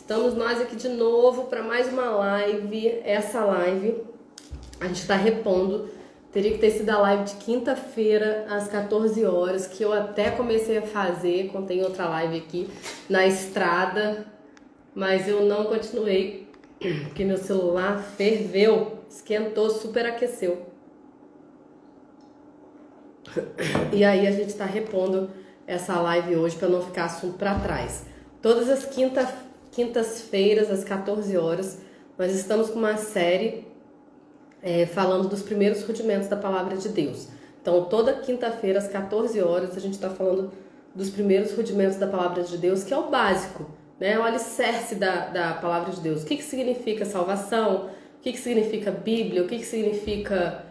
Estamos nós aqui de novo para mais uma live. Essa live a gente está repondo. Teria que ter sido a live de quinta-feira às 14 horas, que eu até comecei a fazer, contei outra live aqui na estrada, mas eu não continuei, porque meu celular ferveu, esquentou, superaqueceu. E aí a gente está repondo essa live hoje para não ficar assunto para trás. Todas as quintas-feiras, às 14 horas, nós estamos com uma série falando dos primeiros rudimentos da Palavra de Deus. Então, toda quinta-feira, às 14 horas, a gente está falando dos primeiros rudimentos da Palavra de Deus, que é o básico, né? O alicerce da Palavra de Deus. O que significa salvação? O que significa Bíblia? O que significa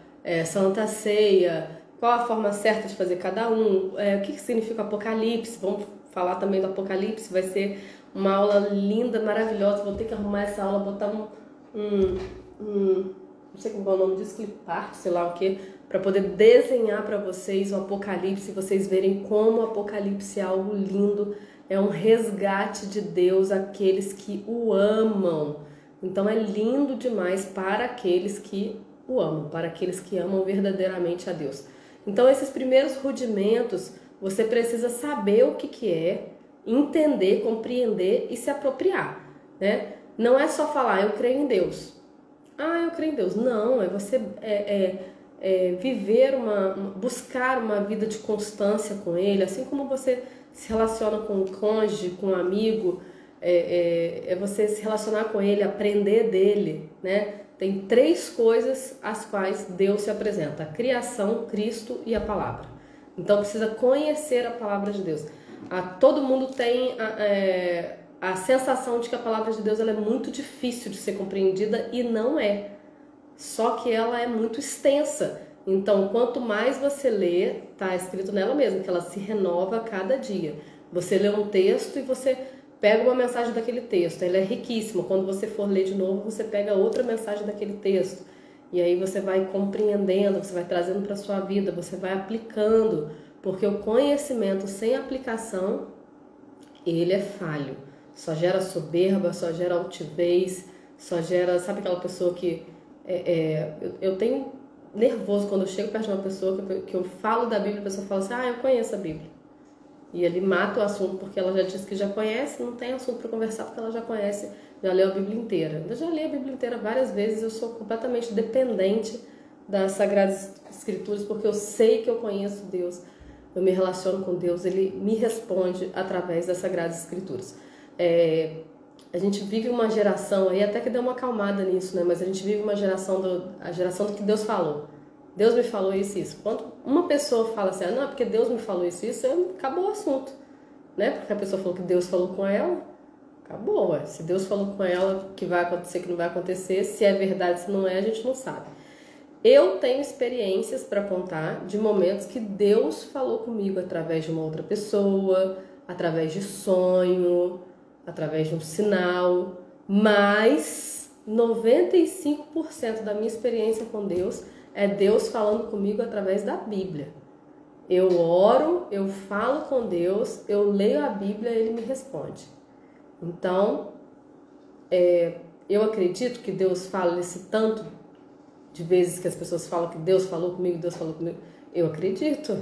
Santa Ceia? Qual a forma certa de fazer cada um? O que significa Apocalipse? Vamos falar também do Apocalipse. Vai ser uma aula linda, maravilhosa. Vou ter que arrumar essa aula, botar não sei como é o nome disso, clipart, sei lá o que, para poder desenhar para vocês o Apocalipse, vocês verem como o Apocalipse é algo lindo, é um resgate de Deus àqueles que o amam. Então é lindo demais para aqueles que o amam, para aqueles que amam verdadeiramente a Deus. Então esses primeiros rudimentos, você precisa saber o que é, entender, compreender e se apropriar, né? Não é só falar, eu creio em Deus. Eu creio em Deus. Não, é você viver buscar uma vida de constância com Ele, assim como você se relaciona com o cônjuge, com um amigo, é você se relacionar com Ele, aprender dele, né? Tem três coisas às quais Deus se apresenta: a criação, Cristo e a palavra. Então precisa conhecer a palavra de Deus. Todo mundo tem a sensação de que a palavra de Deus ela é muito difícil de ser compreendida, e não é. Só que ela é muito extensa. Então, quanto mais você lê, está escrito nela mesmo, que ela se renova a cada dia. Você lê um texto e você pega uma mensagem daquele texto. Ela é riquíssima. Quando você for ler de novo, você pega outra mensagem daquele texto. E aí você vai compreendendo, você vai trazendo para a sua vida, você vai aplicando. Porque o conhecimento sem aplicação, ele é falho. Só gera soberba, só gera altivez, só gera... Sabe aquela pessoa que... eu tenho nervoso quando eu chego perto de uma pessoa que eu falo da Bíblia, a pessoa fala assim, eu conheço a Bíblia. E ele mata o assunto porque ela já disse que já conhece, não tem assunto para conversar porque ela já conhece, já leu a Bíblia inteira. Eu já li a Bíblia inteira várias vezes, eu sou completamente dependente das Sagradas Escrituras, porque eu sei que eu conheço Deus, eu me relaciono com Deus, Ele me responde através das Sagradas Escrituras. A gente vive uma geração aí, até que deu uma acalmada nisso, né? Mas a gente vive uma geração a geração do que Deus falou. Deus me falou isso. Quando uma pessoa fala assim, não, é porque Deus me falou isso, acabou o assunto, né? Porque a pessoa falou que Deus falou com ela, acabou, ué. Se Deus falou com ela que vai acontecer, que não vai acontecer, se é verdade, se não é, a gente não sabe. Eu tenho experiências para contar de momentos que Deus falou comigo através de uma outra pessoa, através de sonho, através de um sinal, mas 95% da minha experiência com Deus é Deus falando comigo através da Bíblia. Eu oro, eu falo com Deus, eu leio a Bíblia e Ele me responde. Então, eu acredito que Deus fala esse tanto de vezes que as pessoas falam que Deus falou comigo, Deus falou comigo. Eu acredito,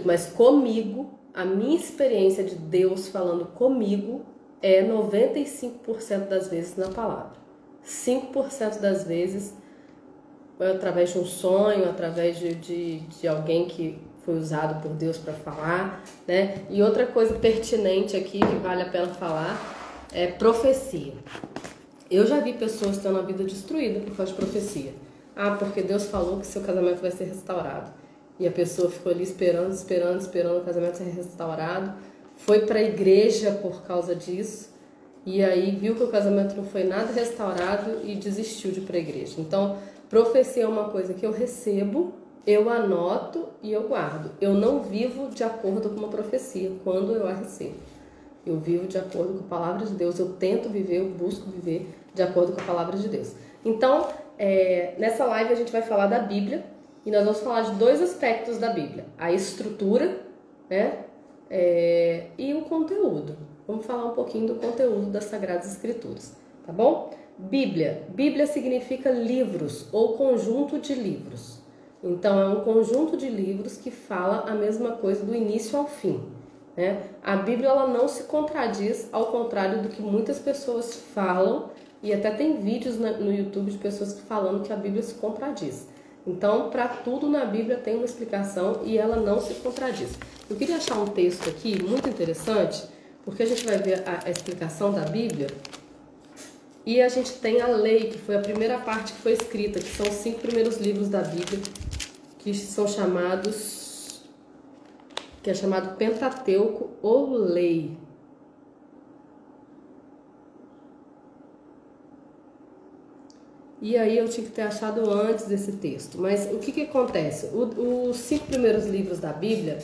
mas comigo, a minha experiência de Deus falando comigo é 95% das vezes na palavra. 5% das vezes através de um sonho, através de alguém que foi usado por Deus para falar, né? E outra coisa pertinente aqui que vale a pena falar é profecia. Eu já vi pessoas tendo a vida destruída por causa de profecia. Porque Deus falou que seu casamento vai ser restaurado. E a pessoa ficou ali esperando o casamento ser restaurado. Foi para a igreja por causa disso. E aí viu que o casamento não foi nada restaurado e desistiu de ir para a igreja. Então, profecia é uma coisa que eu recebo, eu anoto e eu guardo. Eu não vivo de acordo com uma profecia quando eu a recebo. Eu vivo de acordo com a palavra de Deus. Eu tento viver, eu busco viver de acordo com a palavra de Deus. Então, nessa live a gente vai falar da Bíblia. E nós vamos falar de dois aspectos da Bíblia. A estrutura, né? E o conteúdo. Vamos falar um pouquinho do conteúdo das Sagradas Escrituras, tá bom? Bíblia. Bíblia significa livros ou conjunto de livros. Então, é um conjunto de livros que fala a mesma coisa do início ao fim, né? A Bíblia ela não se contradiz, ao contrário do que muitas pessoas falam, e até tem vídeos no YouTube de pessoas falando que a Bíblia se contradiz. Então, para tudo na Bíblia tem uma explicação e ela não se contradiz. Eu queria achar um texto aqui muito interessante, porque a gente vai ver a explicação da Bíblia e a gente tem a lei, que foi a primeira parte que foi escrita, que são os 5 primeiros livros da Bíblia, que são chamados, que é chamado Pentateuco ou Lei. E aí eu tinha que ter achado antes desse texto. Mas o que acontece? Os 5 primeiros livros da Bíblia,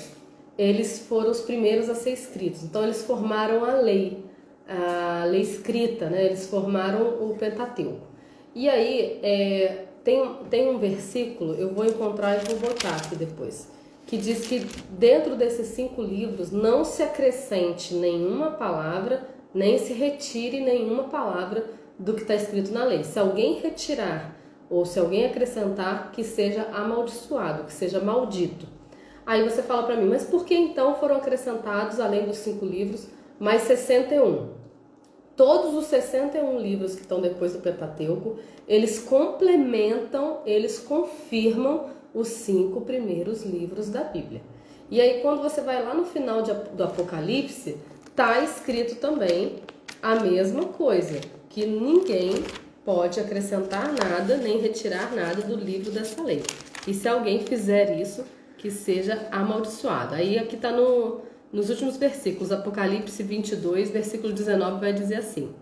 eles foram os primeiros a ser escritos. Então eles formaram a lei escrita, né? Eles formaram o Pentateuco. E aí tem um versículo, eu vou encontrar e vou botar aqui depois, que diz que dentro desses 5 livros não se acrescente nenhuma palavra, nem se retire nenhuma palavra do que está escrito na lei. Se alguém retirar ou se alguém acrescentar, que seja amaldiçoado, que seja maldito. Aí você fala para mim, mas por que então foram acrescentados, além dos 5 livros, mais 61? Todos os 61 livros que estão depois do Pentateuco, eles complementam, eles confirmam os 5 primeiros livros da Bíblia. E aí quando você vai lá no final do Apocalipse, está escrito também a mesma coisa, que ninguém pode acrescentar nada, nem retirar nada do livro dessa lei. E se alguém fizer isso, que seja amaldiçoado. Aí aqui está nos últimos versículos, Apocalipse 22, versículo 19, vai dizer assim.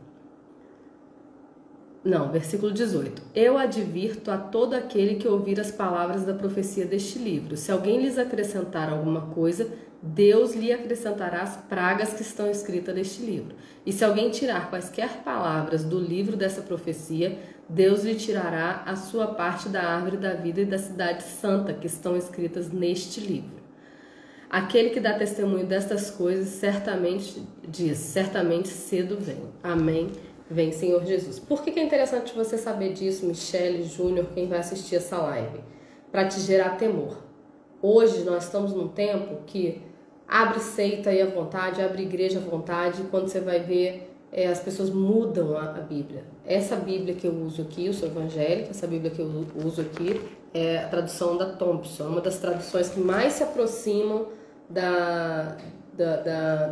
Não, versículo 18. Eu advirto a todo aquele que ouvir as palavras da profecia deste livro. Se alguém lhes acrescentar alguma coisa, Deus lhe acrescentará as pragas que estão escritas neste livro. E se alguém tirar quaisquer palavras do livro dessa profecia, Deus lhe tirará a sua parte da árvore da vida e da cidade santa que estão escritas neste livro. Aquele que dá testemunho destas coisas certamente diz, certamente cedo vem. Amém. Vem, Senhor Jesus. Por que é interessante você saber disso, Michele, Júnior, quem vai assistir essa live? Para te gerar temor. Hoje nós estamos num tempo que abre seita aí à vontade, abre igreja à vontade, e quando você vai ver, as pessoas mudam a Bíblia. Essa Bíblia que eu uso aqui, eu sou evangélica, essa Bíblia que eu uso aqui é a tradução da Thompson, uma das traduções que mais se aproximam da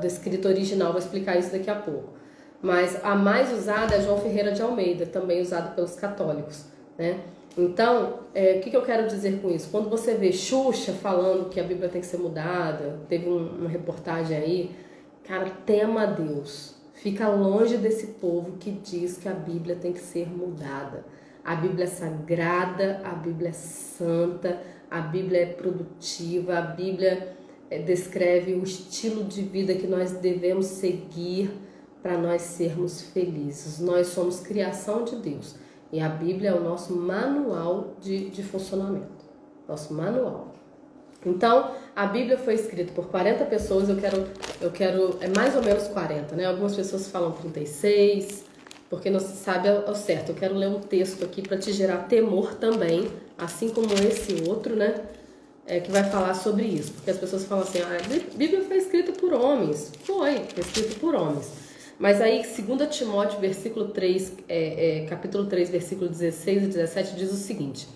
escrita original. Vou explicar isso daqui a pouco. Mas a mais usada é João Ferreira de Almeida, também usada pelos católicos, né? Então, o que eu quero dizer com isso? Quando você vê Xuxa falando que a Bíblia tem que ser mudada, teve uma reportagem aí, cara, tema a Deus. Fica longe desse povo que diz que a Bíblia tem que ser mudada. A Bíblia é sagrada, a Bíblia é santa, a Bíblia é produtiva, a Bíblia descreve o estilo de vida que nós devemos seguir para nós sermos felizes. Nós somos criação de Deus. E a Bíblia é o nosso manual de funcionamento. Nosso manual. Então, a Bíblia foi escrita por 40 pessoas, eu quero é mais ou menos 40, né? Algumas pessoas falam 36, porque não se sabe ao certo. Eu quero ler um texto aqui para te gerar temor também, assim como esse outro, né? Que vai falar sobre isso. Porque as pessoas falam assim, a Bíblia foi escrita por homens. Foi escrita por homens. Mas aí, 2 Timóteo, capítulo 3, versículo 16 e 17, diz o seguinte: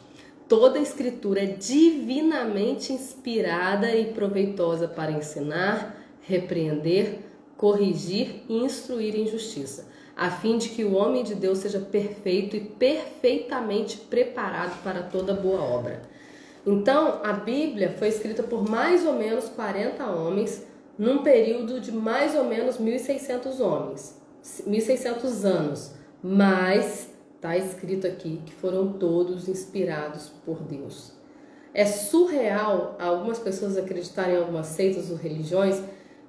toda a escritura é divinamente inspirada e proveitosa para ensinar, repreender, corrigir e instruir em justiça, a fim de que o homem de Deus seja perfeito e perfeitamente preparado para toda boa obra. Então, a Bíblia foi escrita por mais ou menos 40 homens, num período de mais ou menos 1.600 homens, 1.600 anos, mas está escrito aqui que foram todos inspirados por Deus. É surreal algumas pessoas acreditarem em algumas seitas ou religiões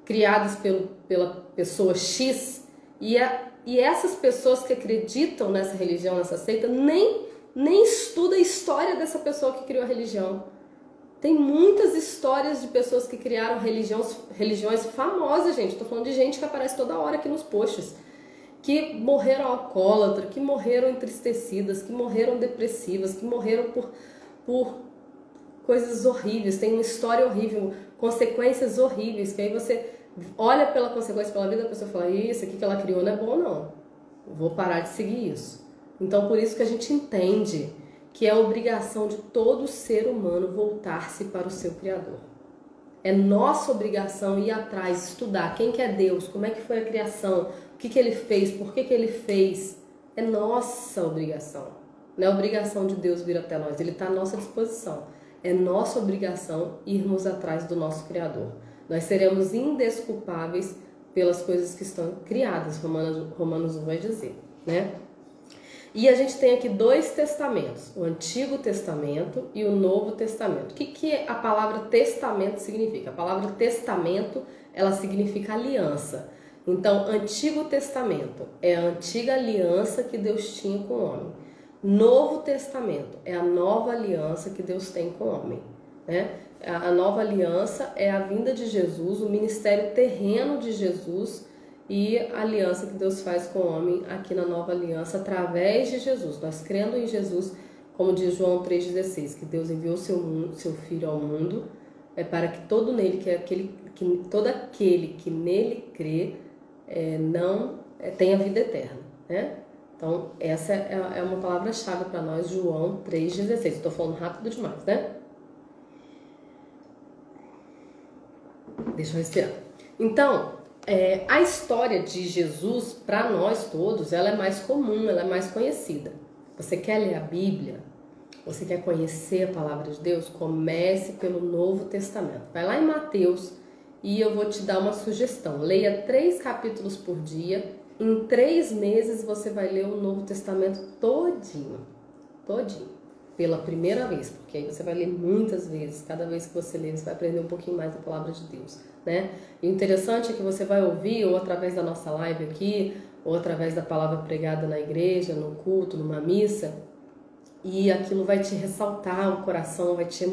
criadas pela pessoa X, e essas pessoas que acreditam nessa religião, nessa seita, nem estuda a história dessa pessoa que criou a religião. Tem muitas histórias de pessoas que criaram religiões famosas, gente. Estou falando de gente que aparece toda hora aqui nos posts. Que morreram alcoólatras, que morreram entristecidas, que morreram depressivas, que morreram por coisas horríveis. Tem uma história horrível, consequências horríveis. Que aí você olha pela consequência pela vida, a pessoa fala, isso aqui que ela criou não é bom não. Vou parar de seguir isso. Então por isso que a gente entende que é a obrigação de todo ser humano voltar-se para o seu Criador. É nossa obrigação ir atrás, estudar quem que é Deus, como é que foi a criação, o que que ele fez, por que que ele fez. É nossa obrigação. Não é obrigação de Deus vir até nós, ele está à nossa disposição. É nossa obrigação irmos atrás do nosso Criador. Nós seremos indesculpáveis pelas coisas que estão criadas, Romanos 1 vai dizer, né? E a gente tem aqui 2 testamentos, o Antigo Testamento e o Novo Testamento. O que a palavra testamento significa? A palavra testamento, ela significa aliança. Então, Antigo Testamento é a antiga aliança que Deus tinha com o homem. Novo Testamento é a nova aliança que Deus tem com o homem, né? A nova aliança é a vinda de Jesus, o ministério terreno de Jesus, e a aliança que Deus faz com o homem aqui na nova aliança através de Jesus. Nós crendo em Jesus, como diz João 3,16, que Deus enviou seu Filho ao mundo para que todo aquele que nele crê não tenha vida eterna, né? Então essa é uma palavra-chave para nós, João 3,16. Estou falando rápido demais, né? Deixa eu respirar. Então, a história de Jesus, para nós todos, ela é mais comum, ela é mais conhecida. Você quer ler a Bíblia? Você quer conhecer a Palavra de Deus? Comece pelo Novo Testamento. Vai lá em Mateus e eu vou te dar uma sugestão. Leia 3 capítulos por dia. Em 3 meses você vai ler o Novo Testamento todinho. Pela primeira vez, porque aí você vai ler muitas vezes. Cada vez que você ler, você vai aprender um pouquinho mais da Palavra de Deus, né? E o interessante é que você vai ouvir, ou através da nossa live aqui, ou através da palavra pregada na igreja, no culto, numa missa, e aquilo vai te ressaltar o coração, vai te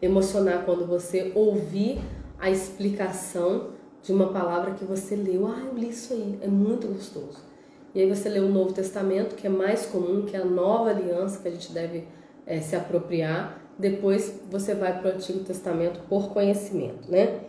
emocionar quando você ouvir a explicação de uma palavra que você leu. Eu li isso aí, é muito gostoso. E aí você lê o Novo Testamento, que é mais comum, que é a nova aliança que a gente deve se apropriar. Depois você vai para o Antigo Testamento por conhecimento, né?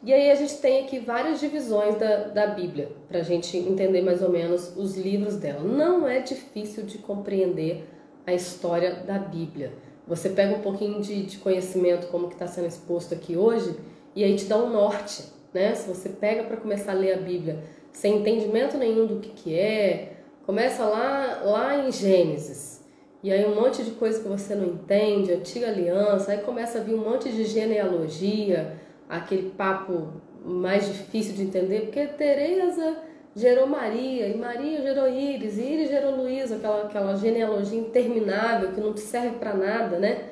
E aí a gente tem aqui várias divisões da Bíblia, para a gente entender mais ou menos os livros dela. Não é difícil de compreender a história da Bíblia. Você pega um pouquinho de conhecimento, como que está sendo exposto aqui hoje, e aí te dá um norte, né? Se você pega para começar a ler a Bíblia sem entendimento nenhum do que é, começa lá em Gênesis, e aí um monte de coisa que você não entende, Antiga Aliança, aí começa a vir um monte de genealogia, aquele papo mais difícil de entender, porque Teresa gerou Maria, e Maria gerou Íris, e Íris gerou Luísa, aquela genealogia interminável que não te serve para nada, né?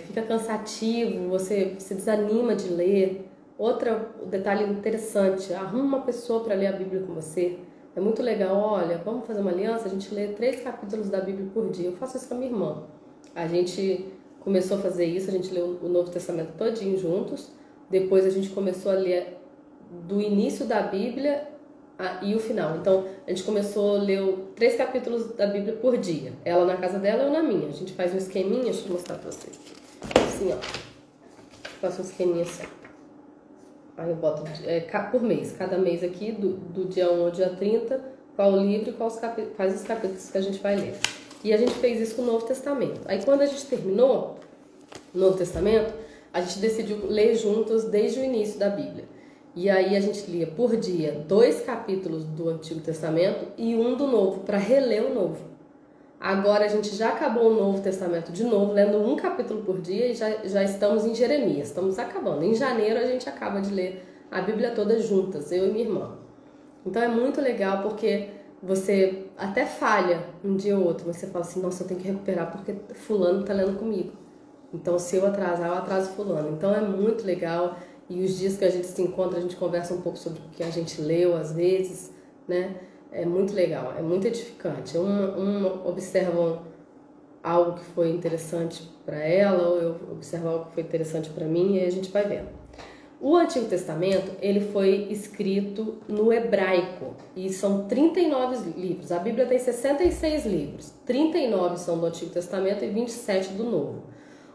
Fica cansativo, você se desanima de ler. Outro detalhe interessante, arruma uma pessoa para ler a Bíblia com você. É muito legal, olha, vamos fazer uma aliança, a gente lê 3 capítulos da Bíblia por dia. Eu faço isso com a minha irmã. A gente começou a fazer isso, a gente leu o Novo Testamento todinho juntos. Depois a gente começou a ler do início da Bíblia e o final. Então a gente começou a ler 3 capítulos da Bíblia por dia. Ela na casa dela, eu na minha. A gente faz um esqueminha, deixa eu mostrar pra vocês. Assim, ó. Faço um esqueminha assim. Aí eu boto por mês, cada mês aqui, do dia 1 ao dia 30, qual o livro e quais os capítulos que a gente vai ler. E a gente fez isso com o Novo Testamento. Aí quando a gente terminou o Novo Testamento, a gente decidiu ler juntos desde o início da Bíblia. E aí a gente lia por dia 2 capítulos do Antigo Testamento e 1 do Novo, para reler o Novo. Agora a gente já acabou o Novo Testamento de novo, lendo 1 capítulo por dia e já estamos em Jeremias, estamos acabando. Em janeiro a gente acaba de ler a Bíblia toda juntas, eu e minha irmã. Então é muito legal porque você até falha um dia ou outro, mas você fala assim, nossa, eu tenho que recuperar porque fulano está lendo comigo. Então se eu atrasar, eu atraso fulano. Então é muito legal e os dias que a gente se encontra, a gente conversa um pouco sobre o que a gente leu às vezes, né? É muito legal, é muito edificante. Uma observam algo que foi interessante para ela, ou eu observar algo que foi interessante para mim, e aí a gente vai vendo. O Antigo Testamento, ele foi escrito no hebraico, e são 39 livros. A Bíblia tem 66 livros, 39 são do Antigo Testamento e 27 do Novo.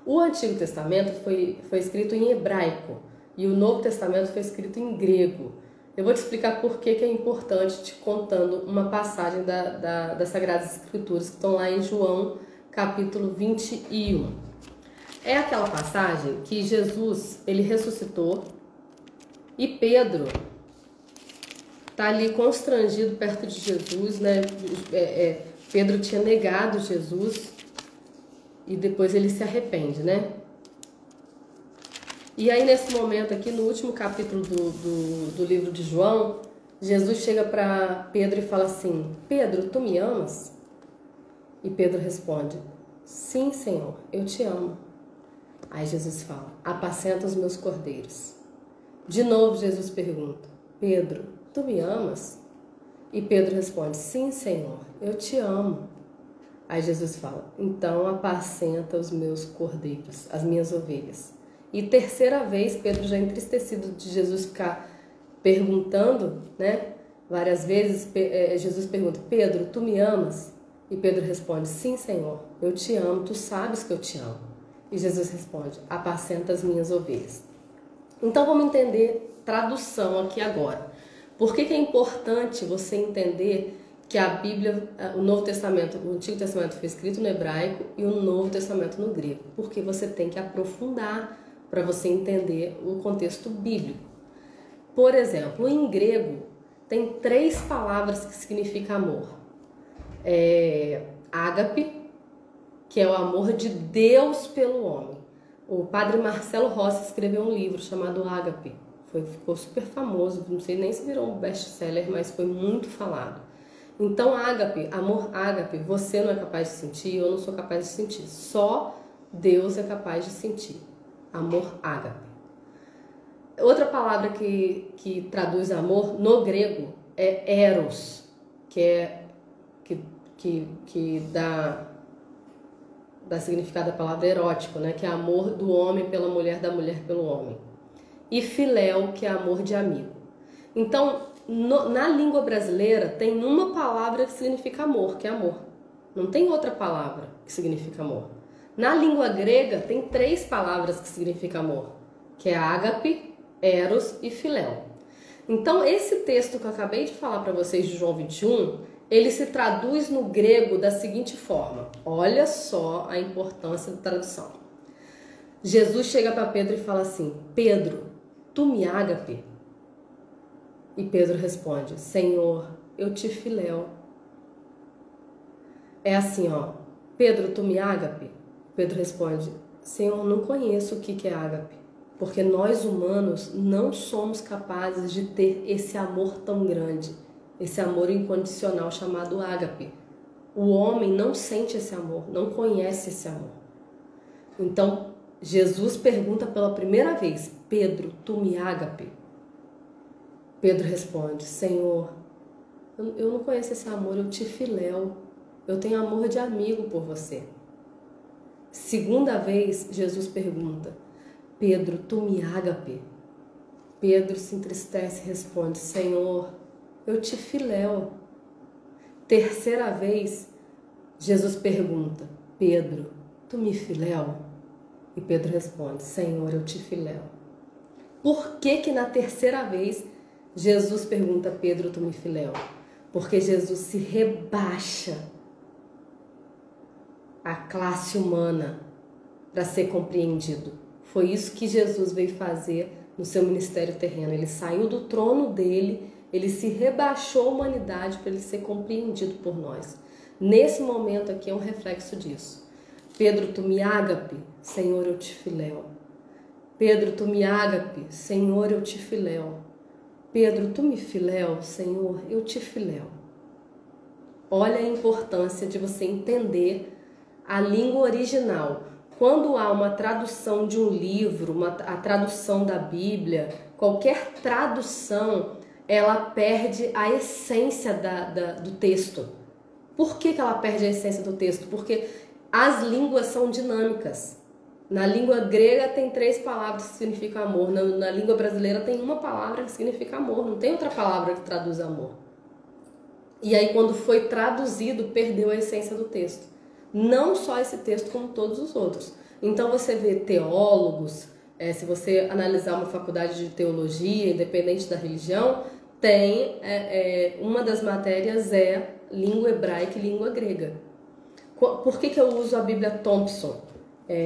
O Antigo Testamento foi escrito em hebraico, e o Novo Testamento foi escrito em grego. Eu vou te explicar por que é importante, te contando uma passagem das Sagradas Escrituras que estão lá em João, capítulo 21. É aquela passagem que Jesus, ele ressuscitou e Pedro está ali constrangido perto de Jesus, né? Pedro tinha negado Jesus e depois ele se arrepende, né? E aí nesse momento aqui, no último capítulo do livro de João, Jesus chega para Pedro e fala assim: Pedro, tu me amas? E Pedro responde: sim, Senhor, eu te amo. Aí Jesus fala: apacenta os meus cordeiros. De novo Jesus pergunta: Pedro, tu me amas? E Pedro responde: sim, Senhor, eu te amo. Aí Jesus fala: então apacenta os meus cordeiros, as minhas ovelhas. E terceira vez, Pedro, já entristecido de Jesus ficar perguntando, né? Várias vezes Jesus pergunta: Pedro, tu me amas? E Pedro responde: sim, Senhor, eu te amo, tu sabes que eu te amo. E Jesus responde: apacenta as minhas ovelhas. Então vamos entender tradução aqui agora. Por que é importante você entender que a Bíblia, o Novo Testamento, o Antigo Testamento foi escrito no hebraico e o Novo Testamento no grego? Porque você tem que aprofundar para você entender o contexto bíblico. Por exemplo, em grego tem 3 palavras que significam amor. Ágape, que é o amor de Deus pelo homem. O padre Marcelo Rossi escreveu um livro chamado Ágape. Ficou super famoso, não sei nem se virou um best-seller, mas foi muito falado. Então, ágape, amor ágape, você não é capaz de sentir, eu não sou capaz de sentir. Só Deus é capaz de sentir. Amor ágape. Outra palavra que traduz amor no grego é eros, que dá significado à palavra erótico, né? Que é amor do homem pela mulher, da mulher pelo homem. E filéu, que é amor de amigo. Então, na língua brasileira tem uma palavra que significa amor, que é amor. Não tem outra palavra que significa amor. Na língua grega tem 3 palavras que significam amor, que é ágape, eros e filéu. Então, esse texto que eu acabei de falar para vocês de João 21, ele se traduz no grego da seguinte forma. Olha só a importância da tradução. Jesus chega para Pedro e fala assim: Pedro, tu me ágape? E Pedro responde: Senhor, eu te filéu. É assim, ó. Pedro, tu me ágape? Pedro responde: Senhor, não conheço o que é ágape, porque nós humanos não somos capazes de ter esse amor tão grande, esse amor incondicional chamado ágape. O homem não sente esse amor, não conhece esse amor. Então, Jesus pergunta pela primeira vez: Pedro, tu me ágape? Pedro responde: Senhor, eu não conheço esse amor, eu te filéu, eu tenho amor de amigo por você. Segunda vez, Jesus pergunta: Pedro, tu me ágape? Pedro se entristece e responde: Senhor, eu te filéu. Terceira vez, Jesus pergunta: Pedro, tu me filéu? E Pedro responde: Senhor, eu te filéu. Por que na terceira vez Jesus pergunta: Pedro, tu me filéu? Porque Jesus se rebaixa a classe humana para ser compreendido. Foi isso que Jesus veio fazer no seu ministério terreno. Ele saiu do trono dele, ele se rebaixou a humanidade para ele ser compreendido por nós. Nesse momento aqui é um reflexo disso. Pedro, tu me ágape? Senhor, eu te filéu. Pedro, tu me ágape? Senhor, eu te filéu. Pedro, tu me filéu? Senhor, eu te filéu. Olha a importância de você entender a língua original. Quando há uma tradução de um livro, a tradução da Bíblia, qualquer tradução, ela perde a essência do texto. Por que ela perde a essência do texto? Porque As línguas são dinâmicas. Na língua grega tem 3 palavras que significam amor. Na língua brasileira tem uma palavra que significa amor. Não tem outra palavra que traduz amor. E aí, quando foi traduzido, perdeu a essência do texto. Não só esse texto, como todos os outros. Então, você vê teólogos, se você analisar uma faculdade de teologia, independente da religião, tem uma das matérias é língua hebraica e língua grega. Por que eu uso a Bíblia Thompson?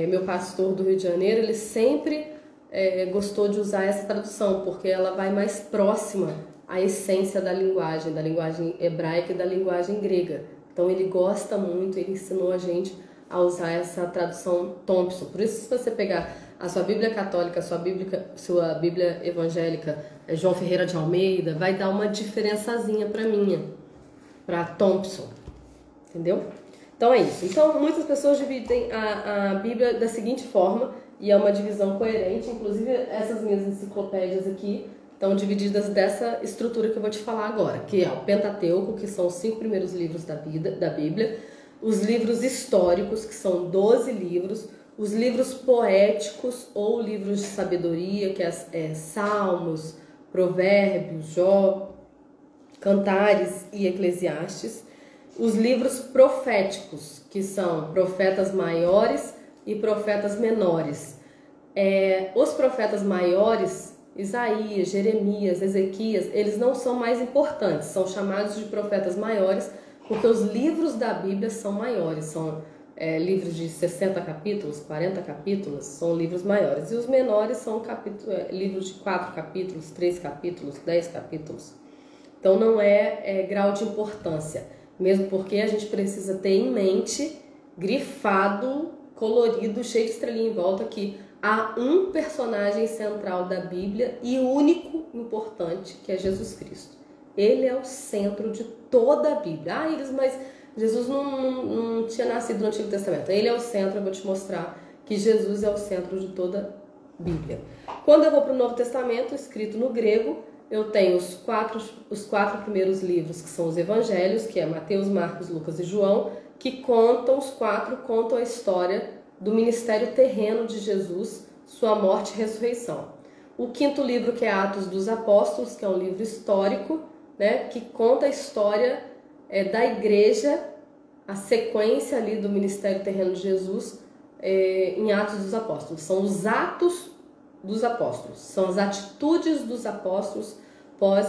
Meu pastor do Rio de Janeiro, ele sempre gostou de usar essa tradução, porque ela vai mais próxima à essência da linguagem hebraica e da linguagem grega. Então ele gosta muito, ele ensinou a gente a usar essa tradução Thompson. Por isso, se você pegar a sua Bíblia católica, sua Bíblia evangélica, João Ferreira de Almeida, vai dar uma diferençazinha para minha, para Thompson, entendeu? Então é isso. Então muitas pessoas dividem a Bíblia da seguinte forma, e é uma divisão coerente, inclusive essas minhas enciclopédias aqui estão divididas dessa estrutura que eu vou te falar agora, que é o Pentateuco, que são os 5 primeiros livros da Bíblia, os livros históricos, que são 12 livros, os livros poéticos ou livros de sabedoria, que é Salmos, Provérbios, Jó, Cantares e Eclesiastes, os livros proféticos, que são profetas maiores e profetas menores. Os profetas maiores, Isaías, Jeremias, Ezequias, eles não são mais importantes, são chamados de profetas maiores porque os livros da Bíblia são maiores, são livros de 60 capítulos, 40 capítulos, são livros maiores. E os menores são livros de 4 capítulos, 3 capítulos, 10 capítulos. Então não é grau de importância, mesmo porque a gente precisa ter em mente, grifado, colorido, cheio de estrelinha em volta, que há um personagem central da Bíblia e único importante, que é Jesus Cristo. Ele é o centro de toda a Bíblia. Iris, mas Jesus não tinha nascido no Antigo Testamento. Ele é o centro, eu vou te mostrar que Jesus é o centro de toda a Bíblia. Quando eu vou para o Novo Testamento, escrito no grego, eu tenho os quatro primeiros livros, que são os evangelhos, que é Mateus, Marcos, Lucas e João, que contam a história do ministério terreno de Jesus, sua morte e ressurreição. O 5º livro, que é Atos dos Apóstolos, que é um livro histórico, né, que conta a história da igreja, a sequência ali do ministério terreno de Jesus em Atos dos Apóstolos. São os atos dos apóstolos, são as atitudes dos apóstolos pós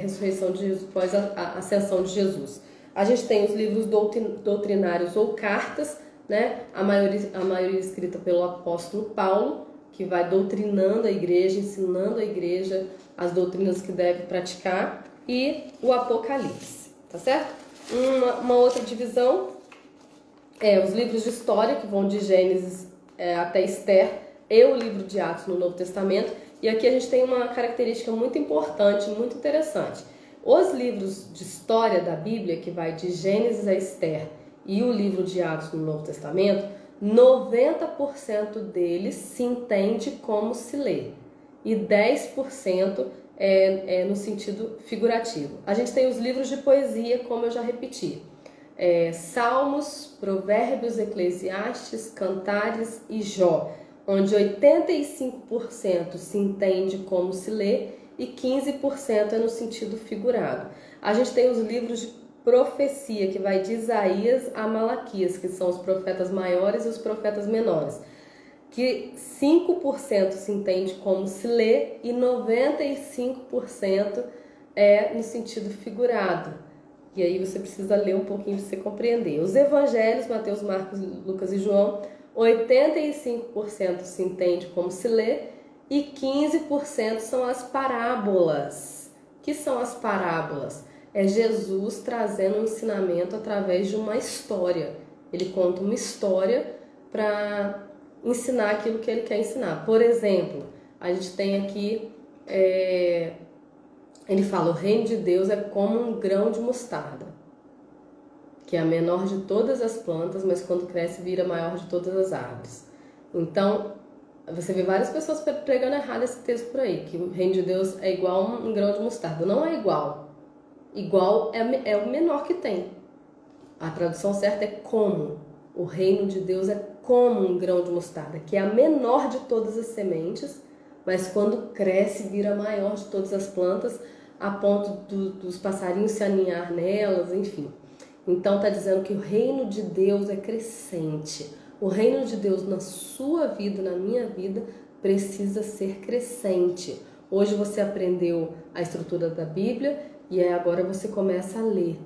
ressurreição de Jesus, pós a ascensão de Jesus. A gente tem os livros doutrinários ou cartas, né? A maioria escrita pelo apóstolo Paulo, que vai doutrinando a igreja, ensinando a igreja as doutrinas que deve praticar, e o Apocalipse, tá certo? Uma outra divisão os livros de história, que vão de Gênesis até Esther, e o livro de Atos no Novo Testamento. E aqui a gente tem uma característica muito importante, muito interessante. Os livros de história da Bíblia, que vai de Gênesis a Esther, e o livro de Atos no Novo Testamento, 90% deles se entende como se lê, e 10% no sentido figurativo. A gente tem os livros de poesia, como eu já repeti, Salmos, Provérbios, Eclesiastes, Cantares e Jó, onde 85% se entende como se lê e 15% é no sentido figurado. A gente tem os livros de profecia, que vai de Isaías a Malaquias, que são os profetas maiores e os profetas menores, que 5% se entende como se lê e 95% é no sentido figurado. E aí você precisa ler um pouquinho para você compreender. Os evangelhos, Mateus, Marcos, Lucas e João, 85% se entende como se lê e 15% são as parábolas. O que são as parábolas? É Jesus trazendo um ensinamento através de uma história. Ele conta uma história para ensinar aquilo que ele quer ensinar. Por exemplo, a gente tem aqui, ele fala, o reino de Deus é como um grão de mostarda, que é a menor de todas as plantas, mas quando cresce vira a maior de todas as árvores. Então, você vê várias pessoas pregando errado esse texto por aí, que o reino de Deus é igual a um grão de mostarda. Não é igual. Igual é o menor que tem. A tradução certa é como. O reino de Deus é como um grão de mostarda, que é a menor de todas as sementes, mas quando cresce vira a maior de todas as plantas, a ponto dos passarinhos se aninhar nelas, enfim. Então está dizendo que o reino de Deus é crescente. O reino de Deus na sua vida, na minha vida, precisa ser crescente. Hoje você aprendeu a estrutura da Bíblia e agora você começa a ler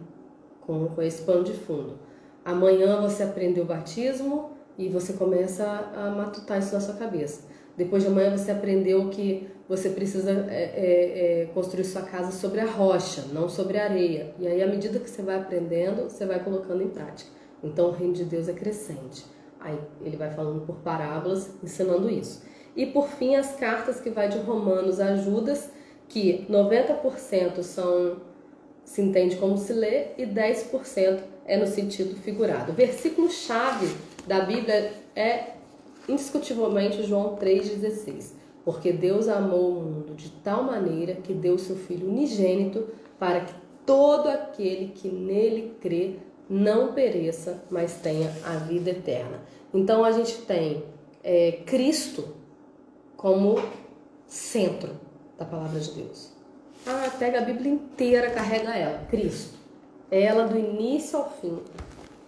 com esse pano de fundo. Amanhã você aprendeu o batismo e você começa a matutar isso na sua cabeça. Depois de amanhã você aprendeu que você precisa construir sua casa sobre a rocha, não sobre a areia. E aí, à medida que você vai aprendendo, você vai colocando em prática. Então, o reino de Deus é crescente. Aí ele vai falando por parábolas, ensinando isso. E por fim, as cartas que vai de Romanos a Judas, que 90% se entende como se lê e 10% é no sentido figurado. O versículo-chave da Bíblia é indiscutivelmente João 3,16. Porque Deus amou o mundo de tal maneira que deu o seu Filho unigênito para que todo aquele que nele crê não pereça, mas tenha a vida eterna. Então a gente tem Cristo como centro da palavra de Deus. Pega a Bíblia inteira, carrega ela, Cristo. Ela do início ao fim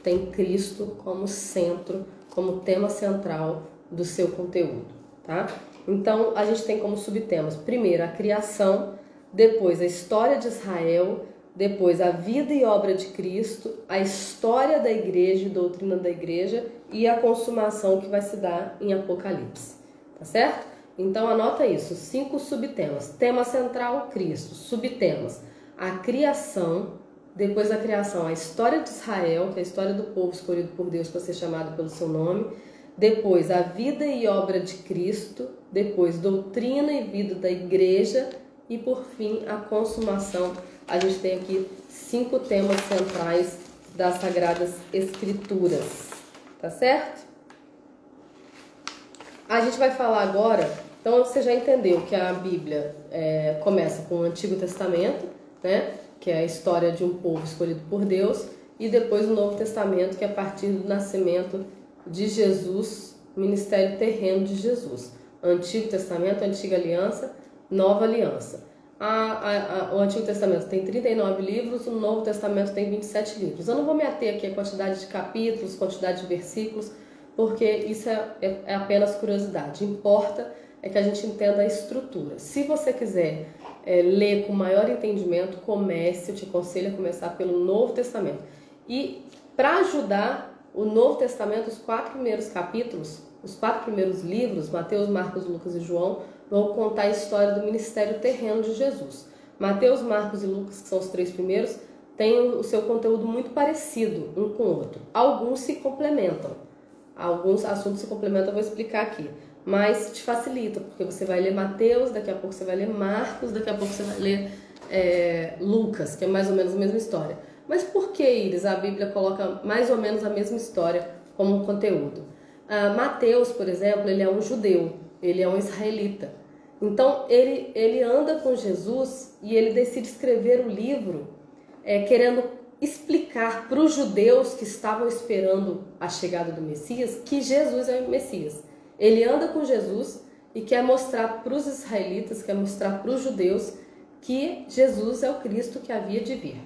tem Cristo como centro, como tema central do seu conteúdo, tá? Então a gente tem como subtemas, primeiro a criação, depois a história de Israel, depois a vida e obra de Cristo, a história da igreja e doutrina da igreja e a consumação que vai se dar em Apocalipse, tá certo? Então anota isso, 5 subtemas. Tema central, Cristo. Subtemas, a criação, depois da criação, a história de Israel, que é a história do povo escolhido por Deus para ser chamado pelo seu nome. Depois, a vida e obra de Cristo. Depois, doutrina e vida da igreja. E por fim, a consumação. A gente tem aqui 5 temas centrais das Sagradas Escrituras. Tá certo? A gente vai falar agora, então você já entendeu que a Bíblia começa com o Antigo Testamento, né? Que é a história de um povo escolhido por Deus, e depois o Novo Testamento, que é a partir do nascimento de Jesus, o ministério terreno de Jesus. Antigo Testamento, Antiga Aliança, Nova Aliança. O Antigo Testamento tem 39 livros, o Novo Testamento tem 27 livros. Eu não vou me ater aqui à quantidade de capítulos, quantidade de versículos, porque isso é apenas curiosidade. Importa é que a gente entenda a estrutura. Se você quiser ler com maior entendimento, eu te aconselho a começar pelo Novo Testamento. E para ajudar o Novo Testamento, os 4 primeiros capítulos, os 4 primeiros livros, Mateus, Marcos, Lucas e João, vão contar a história do ministério terreno de Jesus. Mateus, Marcos e Lucas, que são os 3 primeiros, têm o seu conteúdo muito parecido um com o outro. Alguns se complementam, alguns assuntos se complementam, eu vou explicar aqui. Mas te facilita, porque você vai ler Mateus, daqui a pouco você vai ler Marcos, daqui a pouco você vai ler Lucas, que é mais ou menos a mesma história. Mas por que, Iris, a Bíblia coloca mais ou menos a mesma história como conteúdo? Mateus, por exemplo, ele é um judeu, ele é um israelita. Então, ele anda com Jesus e ele decide escrever o livro querendo explicar para os judeus que estavam esperando a chegada do Messias que Jesus é o Messias. Ele anda com Jesus e quer mostrar para os israelitas, quer mostrar para os judeus que Jesus é o Cristo que havia de vir.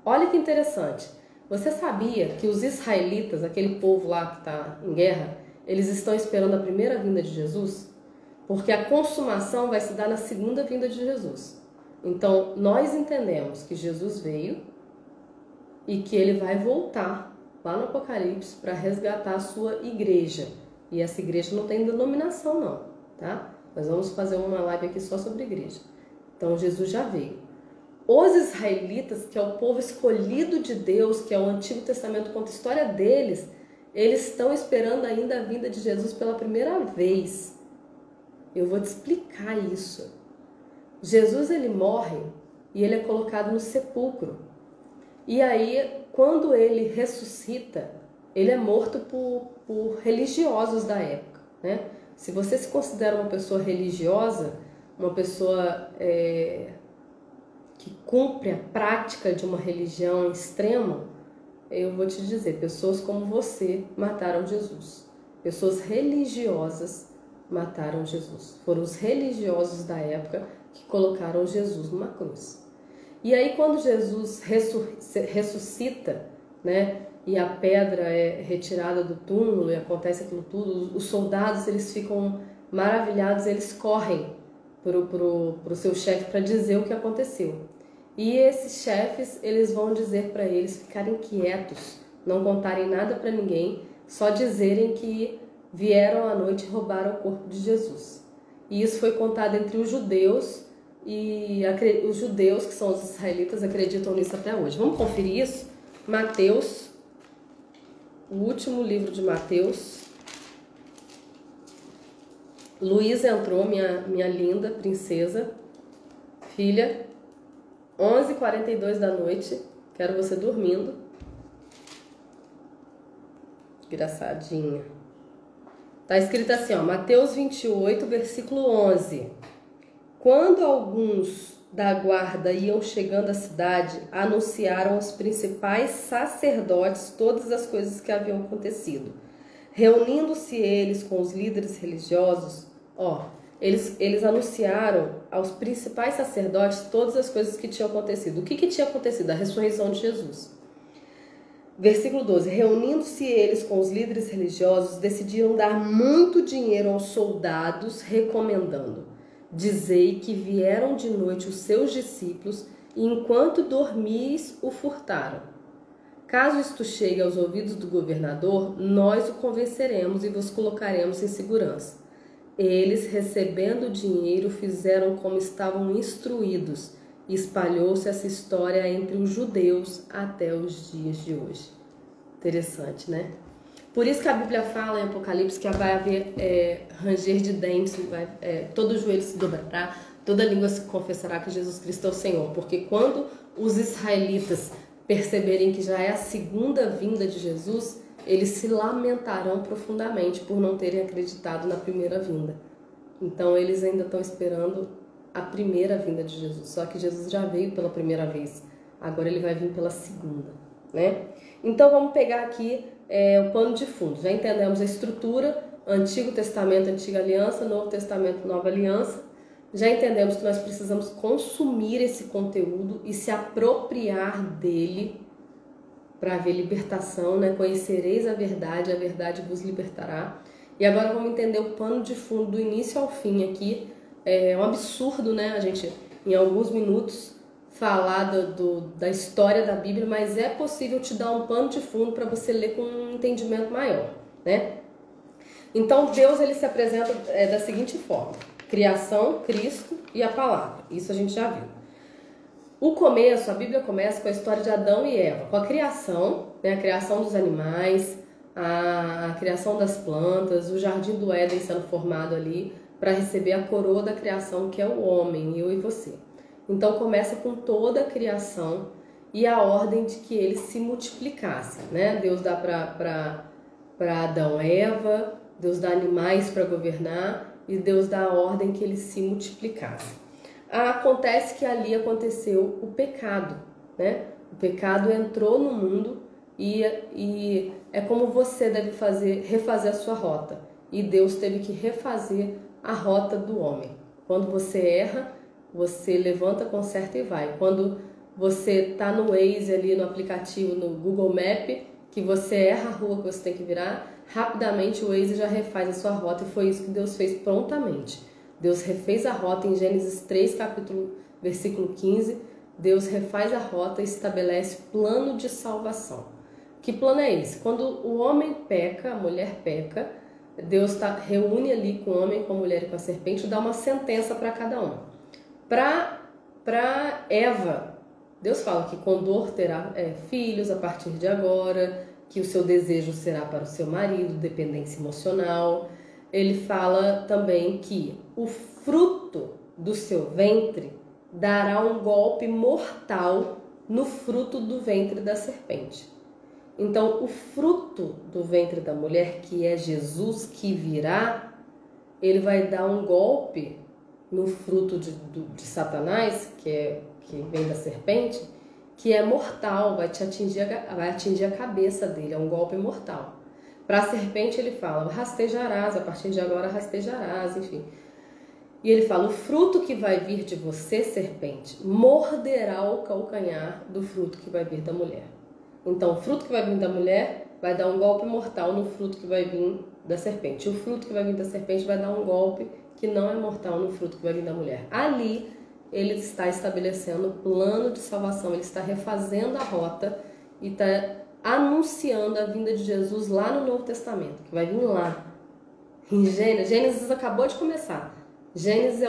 Olha que interessante. Você sabia que os israelitas, aquele povo lá que está em guerra, eles estão esperando a primeira vinda de Jesus? Porque a consumação vai se dar na segunda vinda de Jesus. Então, nós entendemos que Jesus veio e que ele vai voltar lá no Apocalipse para resgatar a sua igreja. E essa igreja não tem denominação não, tá? Nós vamos fazer uma live aqui só sobre igreja. Então Jesus já veio. Os israelitas, que é o povo escolhido de Deus, que é o Antigo Testamento, conta a história deles, eles estão esperando ainda a vinda de Jesus pela primeira vez. Eu vou te explicar isso. Jesus, ele morre e ele é colocado no sepulcro. E aí, quando ele ressuscita, ele é morto por religiosos da época, né? Se você se considera uma pessoa religiosa, uma pessoa que cumpre a prática de uma religião extrema, eu vou te dizer, pessoas como você mataram Jesus. Pessoas religiosas mataram Jesus. Foram os religiosos da época que colocaram Jesus numa cruz. E aí quando Jesus ressuscita, né, e a pedra é retirada do túmulo e acontece aquilo tudo, os soldados eles ficam maravilhados, eles correm pro seu chefe para dizer o que aconteceu. E esses chefes, eles vão dizer para eles ficarem quietos, não contarem nada para ninguém, só dizerem que vieram à noite e roubaram o corpo de Jesus. E isso foi contado entre os judeus, e os judeus, que são os israelitas, acreditam nisso até hoje. Vamos conferir isso? Mateus, o último livro de Mateus. Luísa entrou, minha linda princesa, filha, 11h42 da noite, quero você dormindo. Engraçadinha. Tá escrito assim, ó, Mateus 28, versículo 11. Quando alguns da guarda iam chegando à cidade, anunciaram aos principais sacerdotes todas as coisas que haviam acontecido. Reunindo-se eles com os líderes religiosos, eles anunciaram aos principais sacerdotes todas as coisas que tinham acontecido. O que tinha acontecido? A ressurreição de Jesus. Versículo 12. Reunindo-se eles com os líderes religiosos, decidiram dar muito dinheiro aos soldados, recomendando: dizei que vieram de noite os seus discípulos e enquanto dormis o furtaram. Caso isto chegue aos ouvidos do governador, nós o convenceremos e vos colocaremos em segurança. Eles, recebendo o dinheiro, fizeram como estavam instruídos, e espalhou-se essa história entre os judeus até os dias de hoje. Interessante, né? Por isso que a Bíblia fala em Apocalipse que vai haver ranger de dentes, todo joelho se dobrará, toda língua se confessará que Jesus Cristo é o Senhor. Porque quando os israelitas perceberem que já é a segunda vinda de Jesus, eles se lamentarão profundamente por não terem acreditado na primeira vinda. Então eles ainda estão esperando a primeira vinda de Jesus. Só que Jesus já veio pela primeira vez, agora ele vai vir pela segunda, né? Então vamos pegar aqui o pano de fundo. Já entendemos a estrutura, Antigo Testamento, Antiga Aliança, Novo Testamento, Nova Aliança. Já entendemos que nós precisamos consumir esse conteúdo e se apropriar dele para haver libertação, né? Conhecereis a verdade vos libertará. E agora vamos entender o pano de fundo do início ao fim aqui. É um absurdo, né? A gente, em alguns minutos, falar da história da Bíblia, mas é possível te dar um pano de fundo para você ler com um entendimento maior, né? Então, Deus ele se apresenta da seguinte forma: criação, Cristo e a palavra. Isso a gente já viu. O começo, a Bíblia começa com a história de Adão e Eva, com a criação, né? A criação dos animais, a criação das plantas, o jardim do Éden sendo formado ali para receber a coroa da criação, que é o homem, eu e você. Então começa com toda a criação e a ordem de que eles se multiplicassem, né? Deus dá para Adão e Eva, Deus dá animais para governar e Deus dá a ordem que eles se multiplicassem. Acontece que ali aconteceu o pecado, né? O pecado entrou no mundo e é como você deve refazer a sua rota. E Deus teve que refazer a rota do homem. Quando você erra, você levanta, conserta e vai. Quando você está no Waze ali, no aplicativo, no Google Map, que você erra a rua que você tem que virar, rapidamente o Waze já refaz a sua rota, e foi isso que Deus fez prontamente. Deus refez a rota em Gênesis 3, versículo 15. Deus refaz a rota e estabelece plano de salvação. Que plano é esse? Quando o homem peca, a mulher peca, Deus reúne ali com o homem, com a mulher e com a serpente, dá uma sentença para cada um. Para Eva, Deus fala que com dor terá filhos a partir de agora, que o seu desejo será para o seu marido, dependência emocional. Ele fala também que o fruto do seu ventre dará um golpe mortal no fruto do ventre da serpente. Então, o fruto do ventre da mulher, que é Jesus, que virá, ele vai dar um golpe no fruto de Satanás, que vem da serpente, que é mortal, vai atingir a cabeça dele, é um golpe mortal. Para a serpente ele fala, rastejarás, a partir de agora rastejarás, enfim. E ele fala, o fruto que vai vir de você, serpente, morderá o calcanhar do fruto que vai vir da mulher. Então, o fruto que vai vir da mulher vai dar um golpe mortal no fruto que vai vir da serpente. O fruto que vai vir da serpente vai dar um golpe que não é mortal no fruto que vai vir da mulher. Ali, ele está estabelecendo o plano de salvação, ele está refazendo a rota e está anunciando a vinda de Jesus lá no Novo Testamento, que vai vir lá. Em Gênesis acabou de começar. Gênesis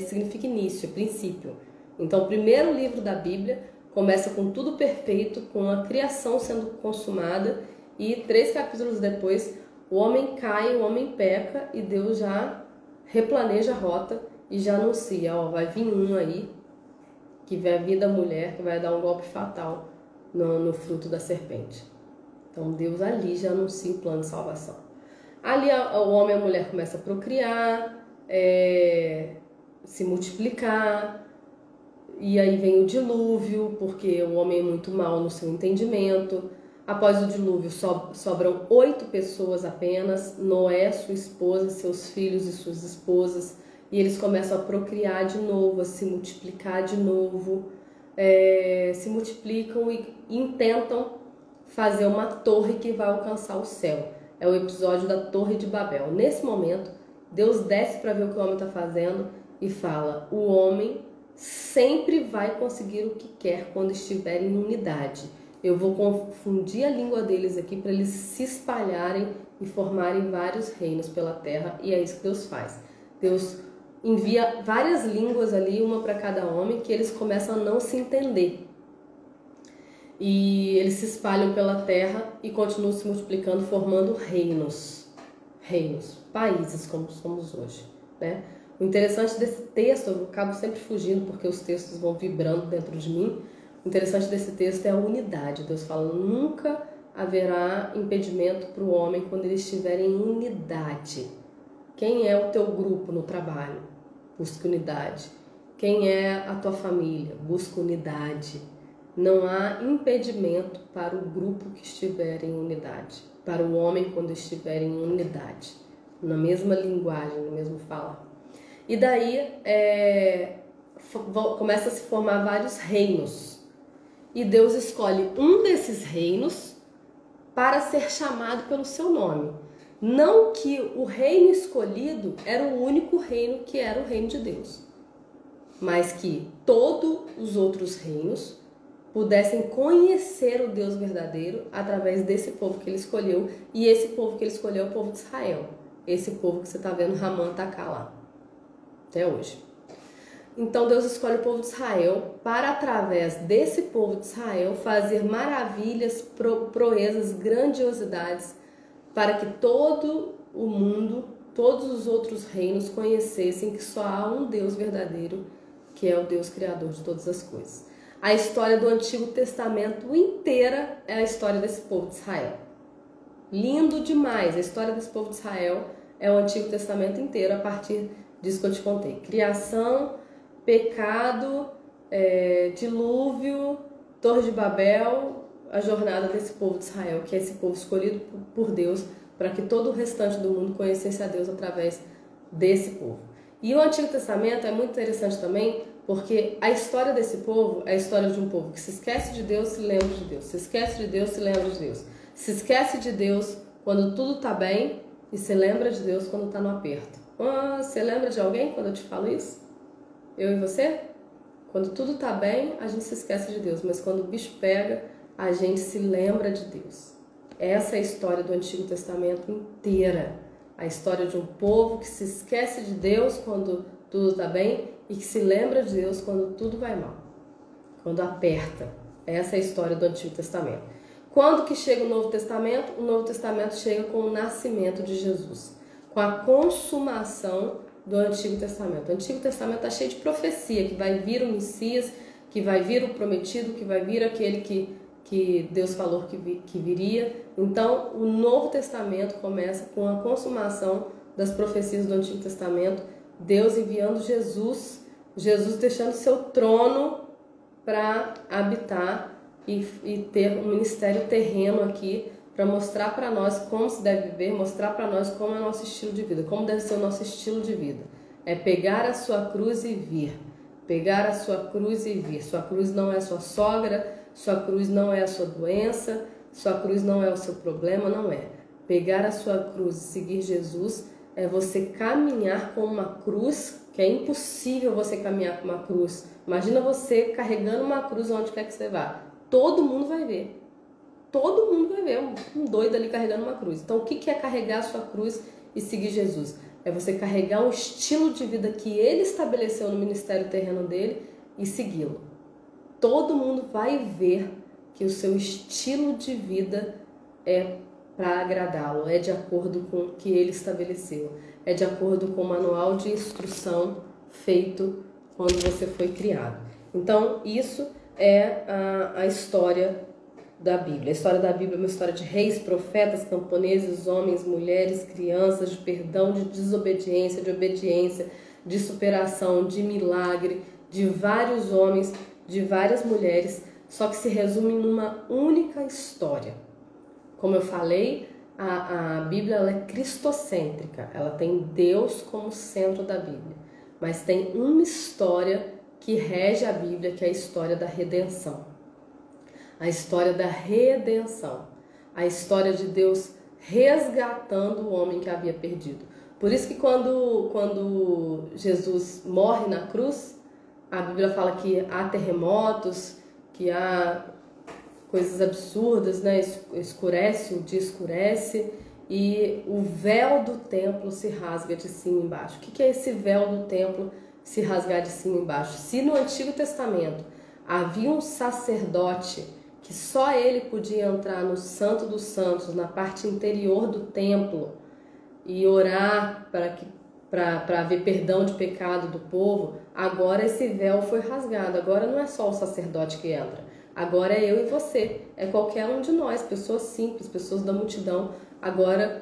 significa início, princípio. Então, o primeiro livro da Bíblia começa com tudo perfeito, com a criação sendo consumada, e 3 capítulos depois, o homem cai, o homem peca, e Deus já replaneja a rota e já anuncia, ó, vai vir um aí, que vai vir da mulher, que vai dar um golpe fatal no fruto da serpente. Então Deus ali já anuncia o plano de salvação. Ali o homem e a mulher começam a procriar, se multiplicar, e aí vem o dilúvio, porque o homem é muito mau no seu entendimento. Após o dilúvio sobram 8 pessoas apenas, Noé, sua esposa, seus filhos e suas esposas, e eles começam a procriar de novo, a se multiplicar de novo, se multiplicam e intentam fazer uma torre que vai alcançar o céu. É o episódio da Torre de Babel. Nesse momento, Deus desce para ver o que o homem está fazendo e fala, o homem sempre vai conseguir o que quer quando estiver em unidade. Eu vou confundir a língua deles aqui para eles se espalharem e formarem vários reinos pela terra, e é isso que Deus faz. Deus envia várias línguas ali, uma para cada homem, que eles começam a não se entender. E eles se espalham pela terra e continuam se multiplicando, formando reinos, países como somos hoje, né? O interessante desse texto, eu acabo sempre fugindo porque os textos vão vibrando dentro de mim. O interessante desse texto é a unidade. Deus fala, nunca haverá impedimento para o homem quando eles estiverem em unidade. Quem é o teu grupo no trabalho? Busca unidade. Quem é a tua família? Busca unidade. Não há impedimento para o grupo que estiver em unidade, para o homem quando estiver em unidade, na mesma linguagem, no mesmo falar. E daí começa a se formar vários reinos. E Deus escolhe um desses reinos para ser chamado pelo seu nome. Não que o reino escolhido era o único reino que era o reino de Deus, mas que todos os outros reinos pudessem conhecer o Deus verdadeiro através desse povo que ele escolheu. E esse povo que ele escolheu é o povo de Israel. Esse povo que você está vendo Ramã atacar lá, até hoje. Então Deus escolhe o povo de Israel para, através desse povo de Israel, fazer maravilhas, proezas, grandiosidades, para que todo o mundo, todos os outros reinos conhecessem que só há um Deus verdadeiro, que é o Deus criador de todas as coisas. A história do Antigo Testamento inteira é a história desse povo de Israel. Lindo demais! A história desse povo de Israel é o Antigo Testamento inteiro, a partir disso que eu te contei. Criação, pecado, dilúvio, Torre de Babel, a jornada desse povo de Israel, que é esse povo escolhido por Deus, para que todo o restante do mundo conhecesse a Deus através desse povo. E o Antigo Testamento é muito interessante também, porque a história desse povo é a história de um povo que se esquece de Deus, se lembra de Deus. Se esquece de Deus, se lembra de Deus. Se esquece de Deus quando tudo está bem e se lembra de Deus quando está no aperto. Você lembra de alguém quando eu te falo isso? Eu e você? Quando tudo está bem, a gente se esquece de Deus, mas quando o bicho pega, a gente se lembra de Deus. Essa é a história do Antigo Testamento inteira. A história de um povo que se esquece de Deus quando tudo está bem e que se lembra de Deus quando tudo vai mal, quando aperta. Essa é a história do Antigo Testamento. Quando que chega o Novo Testamento? O Novo Testamento chega com o nascimento de Jesus, com a consumação do Antigo Testamento. O Antigo Testamento está cheio de profecia, que vai vir o Messias, que vai vir o prometido, que vai vir aquele que Deus falou que viria. Então, o Novo Testamento começa com a consumação das profecias do Antigo Testamento, Deus enviando Jesus deixando seu trono para habitar e ter um ministério terreno aqui para mostrar para nós como se deve viver, mostrar para nós como é o nosso estilo de vida, como deve ser o nosso estilo de vida. É pegar a sua cruz e vir. Pegar a sua cruz e vir. Sua cruz não é sua sogra, sua cruz não é a sua doença, sua cruz não é o seu problema, não é. Pegar a sua cruz e seguir Jesus é você caminhar com uma cruz, que é impossível você caminhar com uma cruz. Imagina você carregando uma cruz onde quer que você vá. Todo mundo vai ver. Todo mundo vai ver um doido ali carregando uma cruz. Então, o que é carregar a sua cruz e seguir Jesus? É você carregar um estilo de vida que ele estabeleceu no ministério terreno dele e segui-lo. Todo mundo vai ver que o seu estilo de vida é para agradá-lo, é de acordo com o que ele estabeleceu, é de acordo com o manual de instrução feito quando você foi criado. Então, isso é a história da Bíblia. A história da Bíblia é uma história de reis, profetas, camponeses, homens, mulheres, crianças, de perdão, de desobediência, de obediência, de superação, de milagre, de vários homens, de várias mulheres, só que se resume numa única história. Como eu falei, a Bíblia ela é cristocêntrica, ela tem Deus como centro da Bíblia, mas tem uma história que rege a Bíblia, que é a história da redenção. A história da redenção, a história de Deus resgatando o homem que havia perdido. Por isso que quando Jesus morre na cruz, a Bíblia fala que há terremotos, que há coisas absurdas, né? Escurece, o dia escurece e o véu do templo se rasga de cima e embaixo. O que é esse véu do templo se rasgar de cima e embaixo? Se no Antigo Testamento havia um sacerdote que só ele podia entrar no Santo dos Santos, na parte interior do templo, e orar para haver perdão de pecado do povo, agora esse véu foi rasgado. Agora não é só o sacerdote que entra, agora é eu e você, é qualquer um de nós, pessoas simples, pessoas da multidão, agora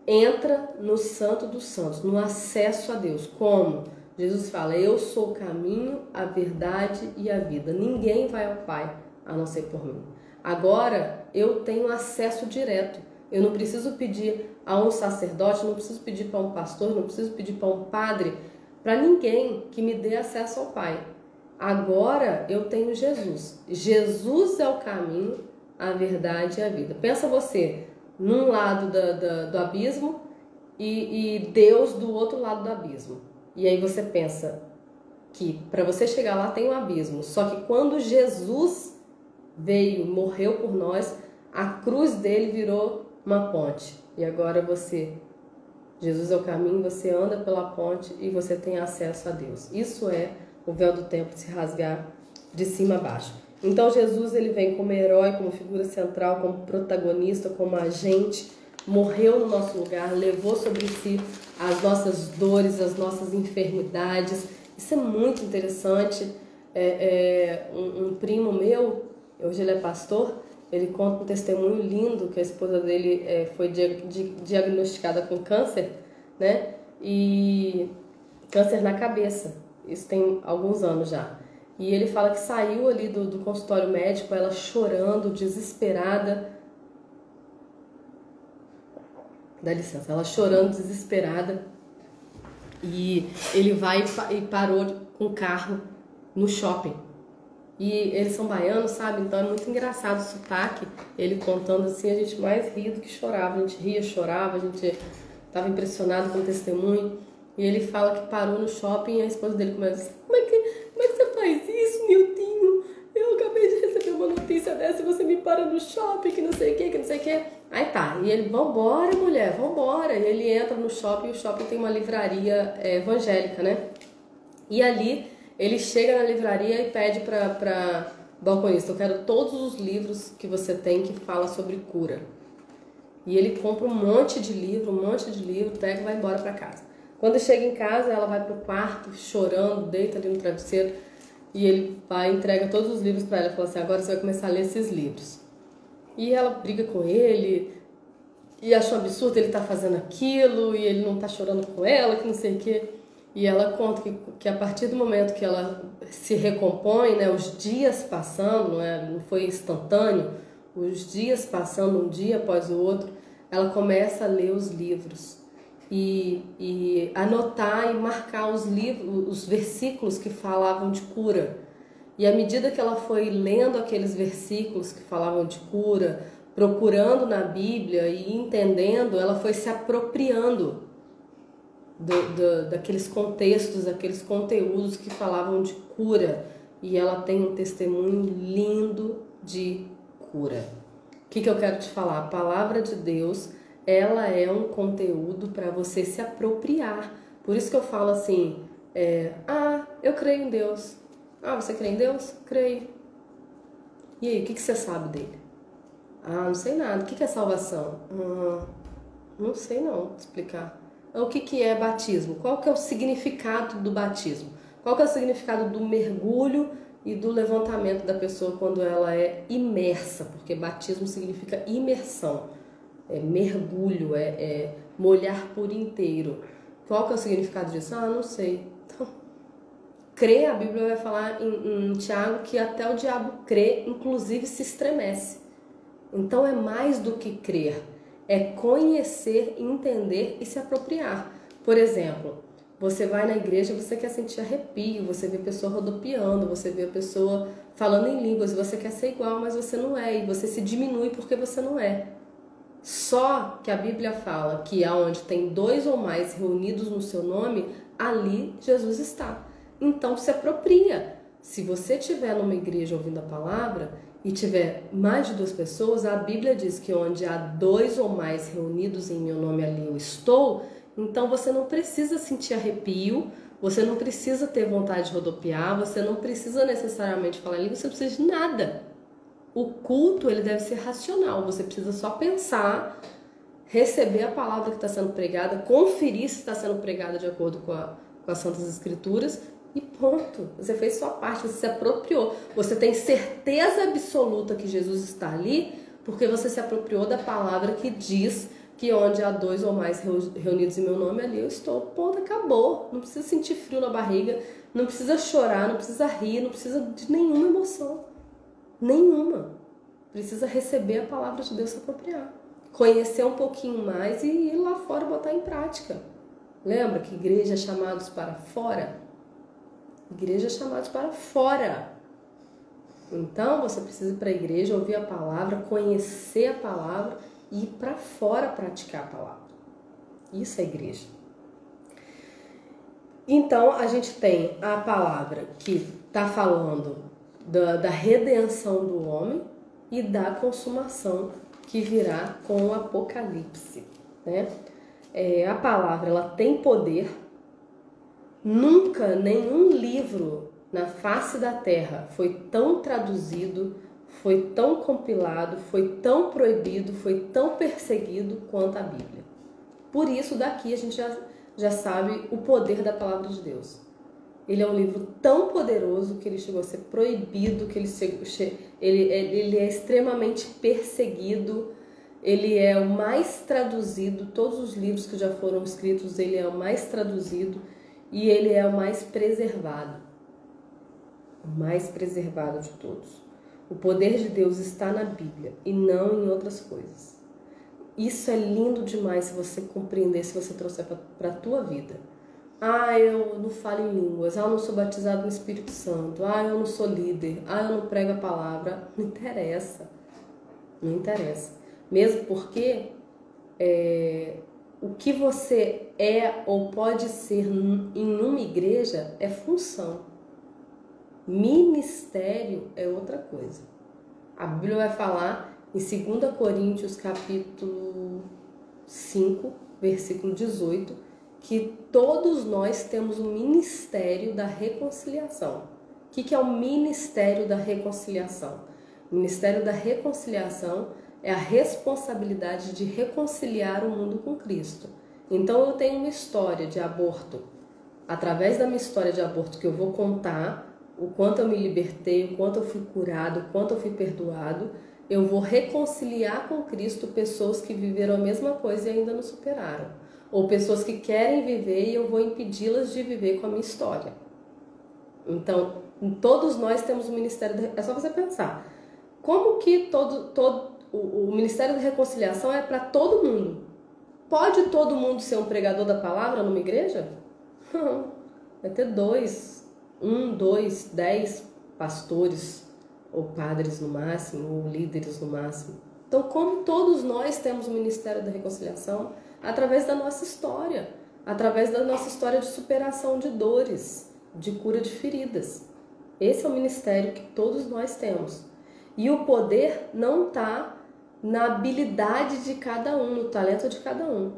entra no Santo dos Santos, no acesso a Deus. Como? Jesus fala, eu sou o caminho, a verdade e a vida. Ninguém vai ao Pai a não ser por mim. Agora eu tenho acesso direto. Eu não preciso pedir a um sacerdote, não preciso pedir para um pastor, não preciso pedir para um padre, para ninguém que me dê acesso ao Pai. Agora eu tenho Jesus. Jesus é o caminho, a verdade e a vida. Pensa você num lado do abismo e Deus do outro lado do abismo. E aí você pensa que para você chegar lá tem um abismo. Só que quando Jesus veio, morreu por nós, a cruz dele virou uma ponte. E agora Jesus é o caminho, você anda pela ponte e você tem acesso a Deus. Isso é o véu do templo se rasgar de cima a baixo. Então Jesus ele vem como herói, como figura central, como protagonista, como agente, morreu no nosso lugar, levou sobre si as nossas dores, as nossas enfermidades. Isso é muito interessante. Um primo meu, hoje ele é pastor, ele conta um testemunho lindo que a esposa dele foi diagnosticada com câncer, né? E câncer na cabeça. Isso tem alguns anos já. E ele fala que saiu ali do consultório médico, ela chorando, desesperada. Dá licença, ela chorando, desesperada. E ele vai e parou com o carro no shopping. E eles são baianos, sabe? Então é muito engraçado o sotaque. Ele contando assim, a gente mais ria do que chorava. A gente ria, chorava, a gente estava impressionado com o testemunho. E ele fala que parou no shopping e a esposa dele começa assim, como é que você faz isso, Niltinho? Eu acabei de receber uma notícia dessa e você me para no shopping, que não sei o que. Aí tá, e ele, vambora mulher, vambora. E ele entra no shopping, e o shopping tem uma livraria evangélica, né? E ali ele chega na livraria e pede pra balconista, eu quero todos os livros que você tem que fala sobre cura. E ele compra um monte de livro, pega e vai embora pra casa. Quando chega em casa, ela vai pro quarto chorando, deita ali no travesseiro e ele vai e entrega todos os livros pra ela e fala assim, agora você vai começar a ler esses livros. E ela briga com ele e acha um absurdo ele tá fazendo aquilo e ele não tá chorando com ela, que não sei o quê. E ela conta que a partir do momento que ela se recompõe, né, os dias passando, não foi instantâneo, os dias passando um dia após o outro, ela começa a ler os livros e anotar e marcar os livros, os versículos que falavam de cura. E à medida que ela foi lendo aqueles versículos que falavam de cura, procurando na Bíblia e entendendo, ela foi se apropriando daqueles contextos, daqueles conteúdos que falavam de cura. E ela tem um testemunho lindo de cura. O que eu quero te falar? A palavra de Deus, ela é um conteúdo para você se apropriar. Por isso que eu falo assim, eu creio em Deus. Você crê em Deus? Creio. E aí, o que você sabe dele? Não sei nada. O que é salvação? Não sei não explicar. O que é batismo? Qual que é o significado do batismo? Qual que é o significado do mergulho e do levantamento da pessoa quando ela é imersa? Porque batismo significa imersão, é mergulho, é molhar por inteiro. Qual que é o significado disso? Não sei. Então, crer, a Bíblia vai falar em Tiago que até o diabo crê, inclusive se estremece. Então é mais do que crer. É conhecer, entender e se apropriar. Por exemplo, você vai na igreja, você quer sentir arrepio, você vê a pessoa rodopiando, você vê a pessoa falando em línguas, você quer ser igual, mas você não é, e você se diminui porque você não é. Só que a Bíblia fala que aonde tem 2 ou mais reunidos no seu nome, ali Jesus está. Então se apropria. Se você estiver numa igreja ouvindo a palavra e tiver mais de 2 pessoas, a Bíblia diz que onde há 2 ou mais reunidos em meu nome, ali eu estou. Então você não precisa sentir arrepio, você não precisa ter vontade de rodopiar, você não precisa necessariamente falar em língua, você não precisa de nada. O culto, ele deve ser racional, você precisa só pensar, receber a palavra que está sendo pregada, conferir se está sendo pregada de acordo com as Santas Escrituras e ponto. Você fez sua parte, você se apropriou. Você tem certeza absoluta que Jesus está ali porque você se apropriou da palavra que diz que onde há 2 ou mais reunidos em meu nome, ali eu estou. Ponto, acabou. Não precisa sentir frio na barriga, não precisa chorar, não precisa rir, não precisa de nenhuma emoção. Nenhuma. Precisa receber a palavra de Deus, se apropriar. Conhecer um pouquinho mais e ir lá fora botar em prática. Lembra que igreja é chamados para fora? Igreja é chamados para fora. Então você precisa ir para a igreja, ouvir a palavra, conhecer a palavra e ir para fora praticar a palavra. Isso é igreja. Então a gente tem a palavra que está falando da redenção do homem e da consumação que virá com o Apocalipse, né? A palavra, ela tem poder. Nunca nenhum livro na face da terra foi tão traduzido, foi tão compilado, foi tão proibido, foi tão perseguido quanto a Bíblia. Por isso, daqui a gente já sabe o poder da palavra de Deus. Ele é um livro tão poderoso que ele chegou a ser proibido, que ele é extremamente perseguido, ele é o mais traduzido, todos os livros que já foram escritos, ele é o mais traduzido e ele é o mais preservado. O mais preservado de todos. O poder de Deus está na Bíblia e não em outras coisas. Isso é lindo demais se você compreender, se você trouxer para a tua vida. Eu não falo em línguas, eu não sou batizado no Espírito Santo, eu não sou líder, eu não prego a palavra. Não interessa, não interessa. Mesmo porque o que você é ou pode ser em uma igreja é função. Ministério é outra coisa. A Bíblia vai falar em 2 Coríntios capítulo 5, versículo 18, que todos nós temos o ministério da reconciliação. O que é o ministério da reconciliação? O ministério da reconciliação é a responsabilidade de reconciliar o mundo com Cristo. Então eu tenho uma história de aborto. Através da minha história de aborto que eu vou contar, o quanto eu me libertei, o quanto eu fui curado, o quanto eu fui perdoado, eu vou reconciliar com Cristo pessoas que viveram a mesma coisa e ainda não superaram. ou pessoas que querem viver e eu vou impedi-las de viver com a minha história. Então, todos nós temos um ministério, é só você pensar, como que o ministério da reconciliação é para todo mundo? Pode todo mundo ser um pregador da palavra numa igreja? Não. Vai ter 2, 1, 2, 10 pastores ou padres no máximo, ou líderes no máximo. Então, como todos nós temos o ministério da reconciliação? Através da nossa história, através da nossa história de superação de dores, de cura de feridas. Esse é o ministério que todos nós temos. E o poder não está na habilidade de cada um, no talento de cada um.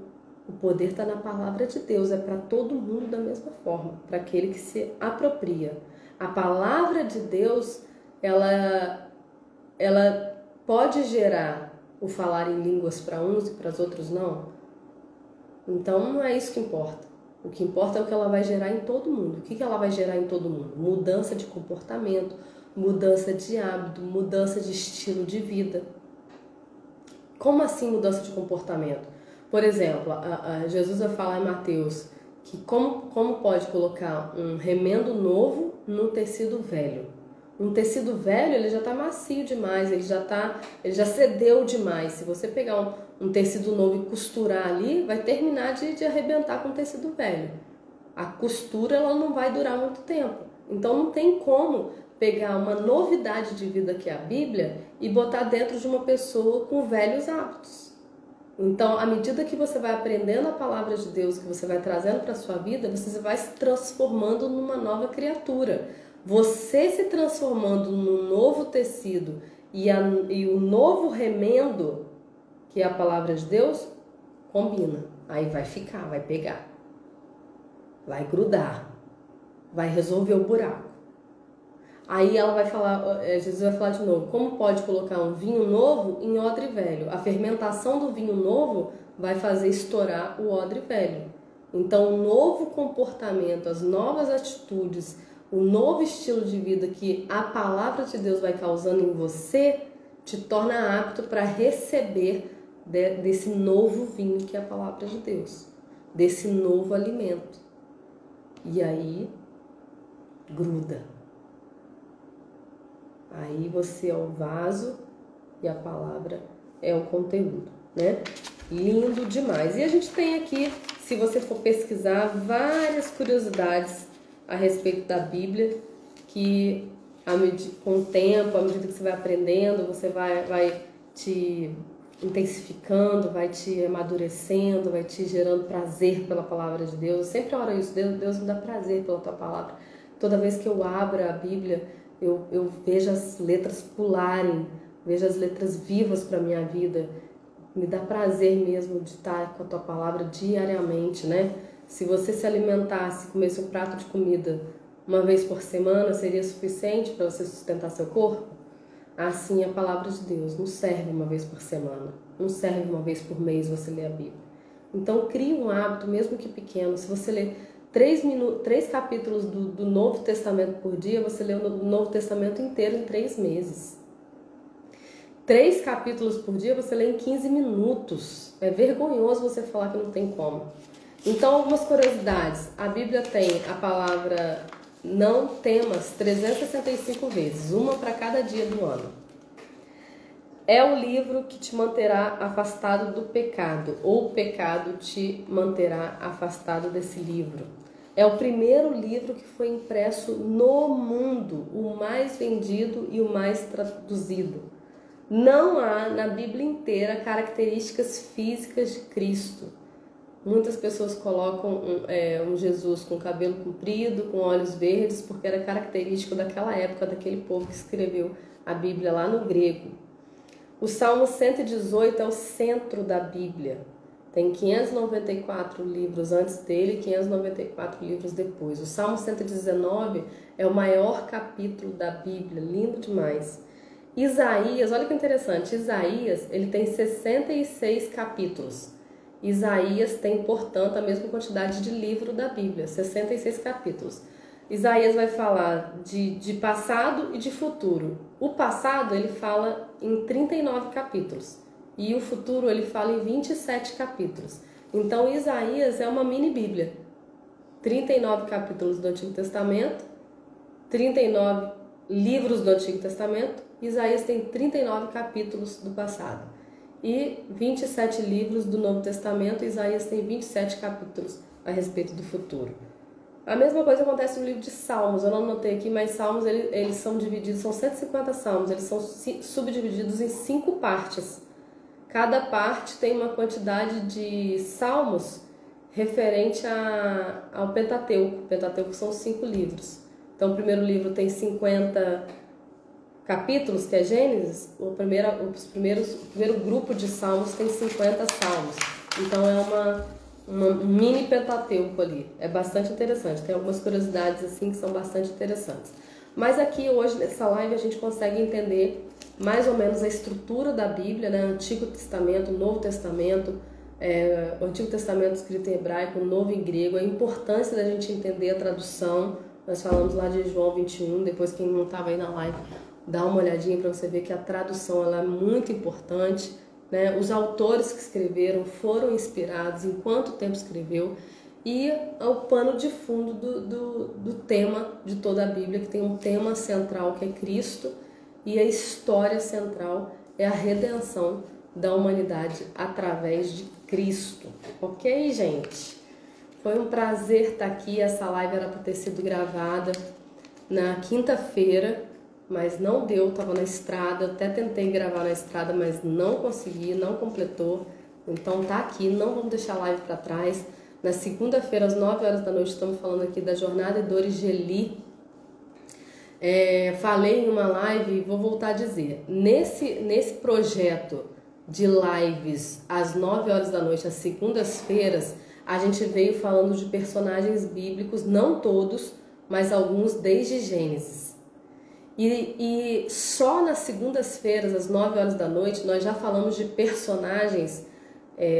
O poder está na palavra de Deus, é para todo mundo da mesma forma, para aquele que se apropria. A palavra de Deus, ela pode gerar o falar em línguas para uns e para os outros não. Então não é isso que importa. O que importa é o que ela vai gerar em todo mundo. O que ela vai gerar em todo mundo? Mudança de comportamento, mudança de hábito, mudança de estilo de vida. Como assim mudança de comportamento? Por exemplo, Jesus vai falar em Mateus que como pode colocar um remendo novo num tecido velho. Um tecido velho, ele já está macio demais, ele já cedeu demais. Se você pegar um tecido novo e costurar ali, vai terminar de arrebentar com o tecido velho. A costura, ela não vai durar muito tempo. Então não tem como pegar uma novidade de vida que é a Bíblia e botar dentro de uma pessoa com velhos hábitos. Então, à medida que você vai aprendendo a palavra de Deus, que você vai trazendo para a sua vida, você vai se transformando numa nova criatura. Você se transformando num novo tecido e o novo remendo, que é a palavra de Deus, combina. Aí vai ficar, vai pegar, vai grudar, vai resolver o buraco. Aí ela vai falar, Jesus vai falar de novo, como pode colocar um vinho novo em odre velho? A fermentação do vinho novo vai fazer estourar o odre velho. Então, o novo comportamento, as novas atitudes, o novo estilo de vida que a palavra de Deus vai causando em você, te torna apto para receber desse novo vinho que é a palavra de Deus, desse novo alimento. E aí, gruda. Aí você é o vaso e a palavra é o conteúdo, né? Lindo demais. E a gente tem aqui, se você for pesquisar, várias curiosidades a respeito da Bíblia, que com o tempo, à medida que você vai aprendendo, você vai te intensificando, vai te amadurecendo, vai te gerando prazer pela palavra de Deus. Eu sempre oro isso, Deus me dá prazer pela tua palavra. Toda vez que eu abro a Bíblia, eu vejo as letras pularem, vejo as letras vivas para a minha vida. Me dá prazer mesmo de estar com a tua palavra diariamente, né? Se você se alimentasse, comesse um prato de comida uma vez por semana, seria suficiente para você sustentar seu corpo? Assim, a palavra de Deus não serve uma vez por semana, não serve uma vez por mês você ler a Bíblia. Então, crie um hábito, mesmo que pequeno. Se você ler 3 capítulos do Novo Testamento por dia, você lê o Novo Testamento inteiro em 3 meses. 3 capítulos por dia você lê em 15 minutos. É vergonhoso você falar que não tem como. Então, algumas curiosidades. A Bíblia tem a palavra não temas 365 vezes, uma para cada dia do ano. É o livro que te manterá afastado do pecado, ou o pecado te manterá afastado desse livro. É o primeiro livro que foi impresso no mundo, o mais vendido e o mais traduzido. Não há na Bíblia inteira características físicas de Cristo. Muitas pessoas colocam um Jesus com cabelo comprido, com olhos verdes, porque era característico daquela época, daquele povo que escreveu a Bíblia lá no grego. O Salmo 118 é o centro da Bíblia. Tem 594 livros antes dele e 594 livros depois. O Salmo 119 é o maior capítulo da Bíblia, lindo demais. Isaías, olha que interessante, Isaías ele tem 66 capítulos. Isaías tem, portanto, a mesma quantidade de livro da Bíblia, 66 capítulos. Isaías vai falar de passado e de futuro. O passado ele fala em 39 capítulos e o futuro ele fala em 27 capítulos. Então Isaías é uma mini Bíblia. 39 capítulos do Antigo Testamento, 39 livros do Antigo Testamento. Isaías tem 39 capítulos do passado. E 27 livros do Novo Testamento. Isaías tem 27 capítulos a respeito do futuro. A mesma coisa acontece no livro de Salmos. Eu não anotei aqui, mas Salmos eles são divididos, são 150 salmos. Eles são subdivididos em 5 partes. Cada parte tem uma quantidade de salmos referente ao Pentateuco. O Pentateuco são 5 livros. Então, o primeiro livro tem 50 capítulos, que é Gênesis. O primeiro grupo de salmos tem 50 salmos. Então, é um mini Pentateuco ali. É bastante interessante. Tem algumas curiosidades assim que são bastante interessantes. Mas aqui, hoje, nessa live, a gente consegue entender mais ou menos a estrutura da Bíblia, né? Antigo Testamento, Novo Testamento, o Antigo Testamento escrito em hebraico, o Novo em grego, a importância da gente entender a tradução. Nós falamos lá de João 21, depois quem não estava aí na live, dá uma olhadinha para você ver que a tradução ela é muito importante, né? Os autores que escreveram foram inspirados, em quanto tempo escreveu, e o pano de fundo do tema de toda a Bíblia, que tem um tema central que é Cristo, e a história central é a redenção da humanidade através de Cristo. Ok, gente? Foi um prazer estar aqui. Essa live era para ter sido gravada na quinta-feira, mas não deu, estava na estrada. Eu até tentei gravar na estrada, mas não consegui, não completou. Então tá aqui, não vamos deixar a live para trás. Na segunda-feira, às 9 horas da noite, estamos falando aqui da Jornada e Dores de Eli. Falei em uma live e vou voltar a dizer, nesse projeto de lives às 9 horas da noite, às segundas-feiras, a gente veio falando de personagens bíblicos, não todos, mas alguns desde Gênesis. E só nas segundas-feiras, às 9 horas da noite, nós já falamos de personagens,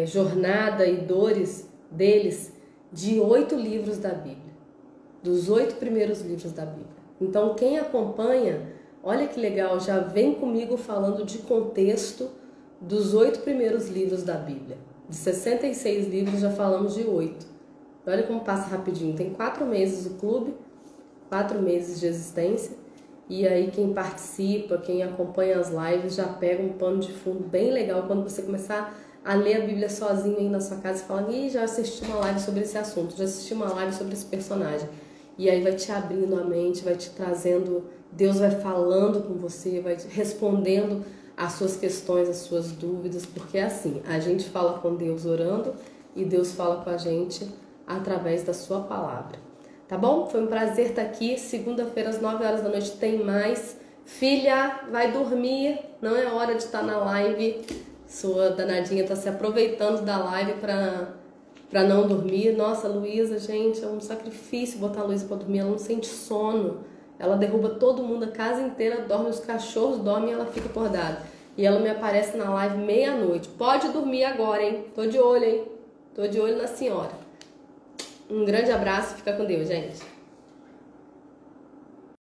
jornada e dores deles, de 8 livros da Bíblia, dos 8 primeiros livros da Bíblia. Então, quem acompanha, olha que legal, já vem comigo falando de contexto dos 8 primeiros livros da Bíblia. De 66 livros, já falamos de 8. Olha como passa rapidinho. Tem 4 meses o clube, 4 meses de existência. E aí, quem participa, quem acompanha as lives, já pega um pano de fundo bem legal quando você começar a ler a Bíblia sozinho aí na sua casa e fala: ih, já assisti uma live sobre esse assunto, já assisti uma live sobre esse personagem. E aí vai te abrindo a mente, vai te trazendo, Deus vai falando com você, vai respondendo as suas questões, as suas dúvidas, porque é assim, a gente fala com Deus orando e Deus fala com a gente através da sua palavra. Tá bom? Foi um prazer estar aqui. Segunda-feira às 9 horas da noite tem mais. Filha, vai dormir, não é hora de estar na live. Sua danadinha está se aproveitando da live para não dormir. Nossa, Luísa, gente, é um sacrifício botar a Luísa para dormir, ela não sente sono. Ela derruba todo mundo, a casa inteira dorme, os cachorros dormem e ela fica acordada. E ela me aparece na live meia-noite. Pode dormir agora, hein? Tô de olho, hein? Tô de olho na senhora. Um grande abraço, fica com Deus, gente.